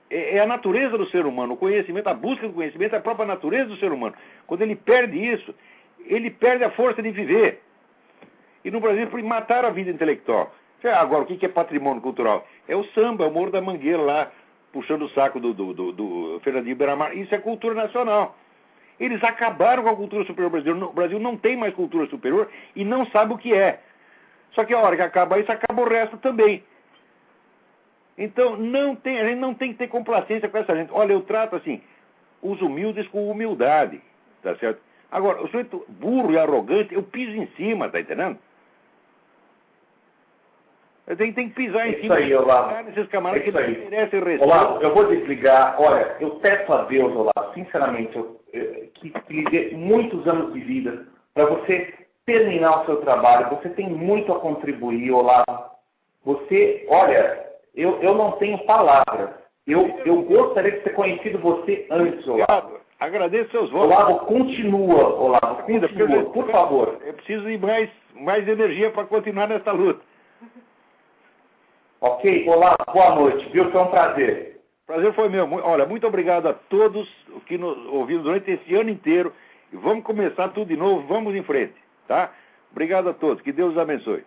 é a natureza do ser humano. O conhecimento, a busca do conhecimento é a própria natureza do ser humano. Quando ele perde isso, ele perde a força de viver. E no Brasil, mataram a vida intelectual. Agora, o que é patrimônio cultural? É o samba, é o Morro da Mangueira lá, puxando o saco do Fernandinho Beiramar. Isso é cultura nacional. Eles acabaram com a cultura superior brasileira. O Brasil não tem mais cultura superior e não sabe o que é. Só que a hora que acaba isso, acaba o resto também. Então, a gente não tem que ter complacência com essa gente. Olha, eu trato assim, os humildes com humildade, tá certo? Agora, o sujeito burro e arrogante, eu piso em cima, tá entendendo? Tem que pisar em cima desses camaradas que não merecem respeito. Olavo, eu vou desligar. Olha, eu peço a Deus, Olavo, sinceramente, que lhe dê muitos anos de vida, para você terminar o seu trabalho. Você tem muito a contribuir, Olavo. Você, olha, eu não tenho palavras. Eu gostaria de ter conhecido você antes, Olavo. Agradeço seus votos. Olavo, continua, Olavo, continua, por favor. Eu preciso de mais energia para continuar nessa luta. Ok, Olavo, boa noite, viu? Foi um prazer. Prazer foi meu. Olha, muito obrigado a todos que nos ouviram durante esse ano inteiro. E vamos começar tudo de novo, vamos em frente, tá? Obrigado a todos, que Deus os abençoe.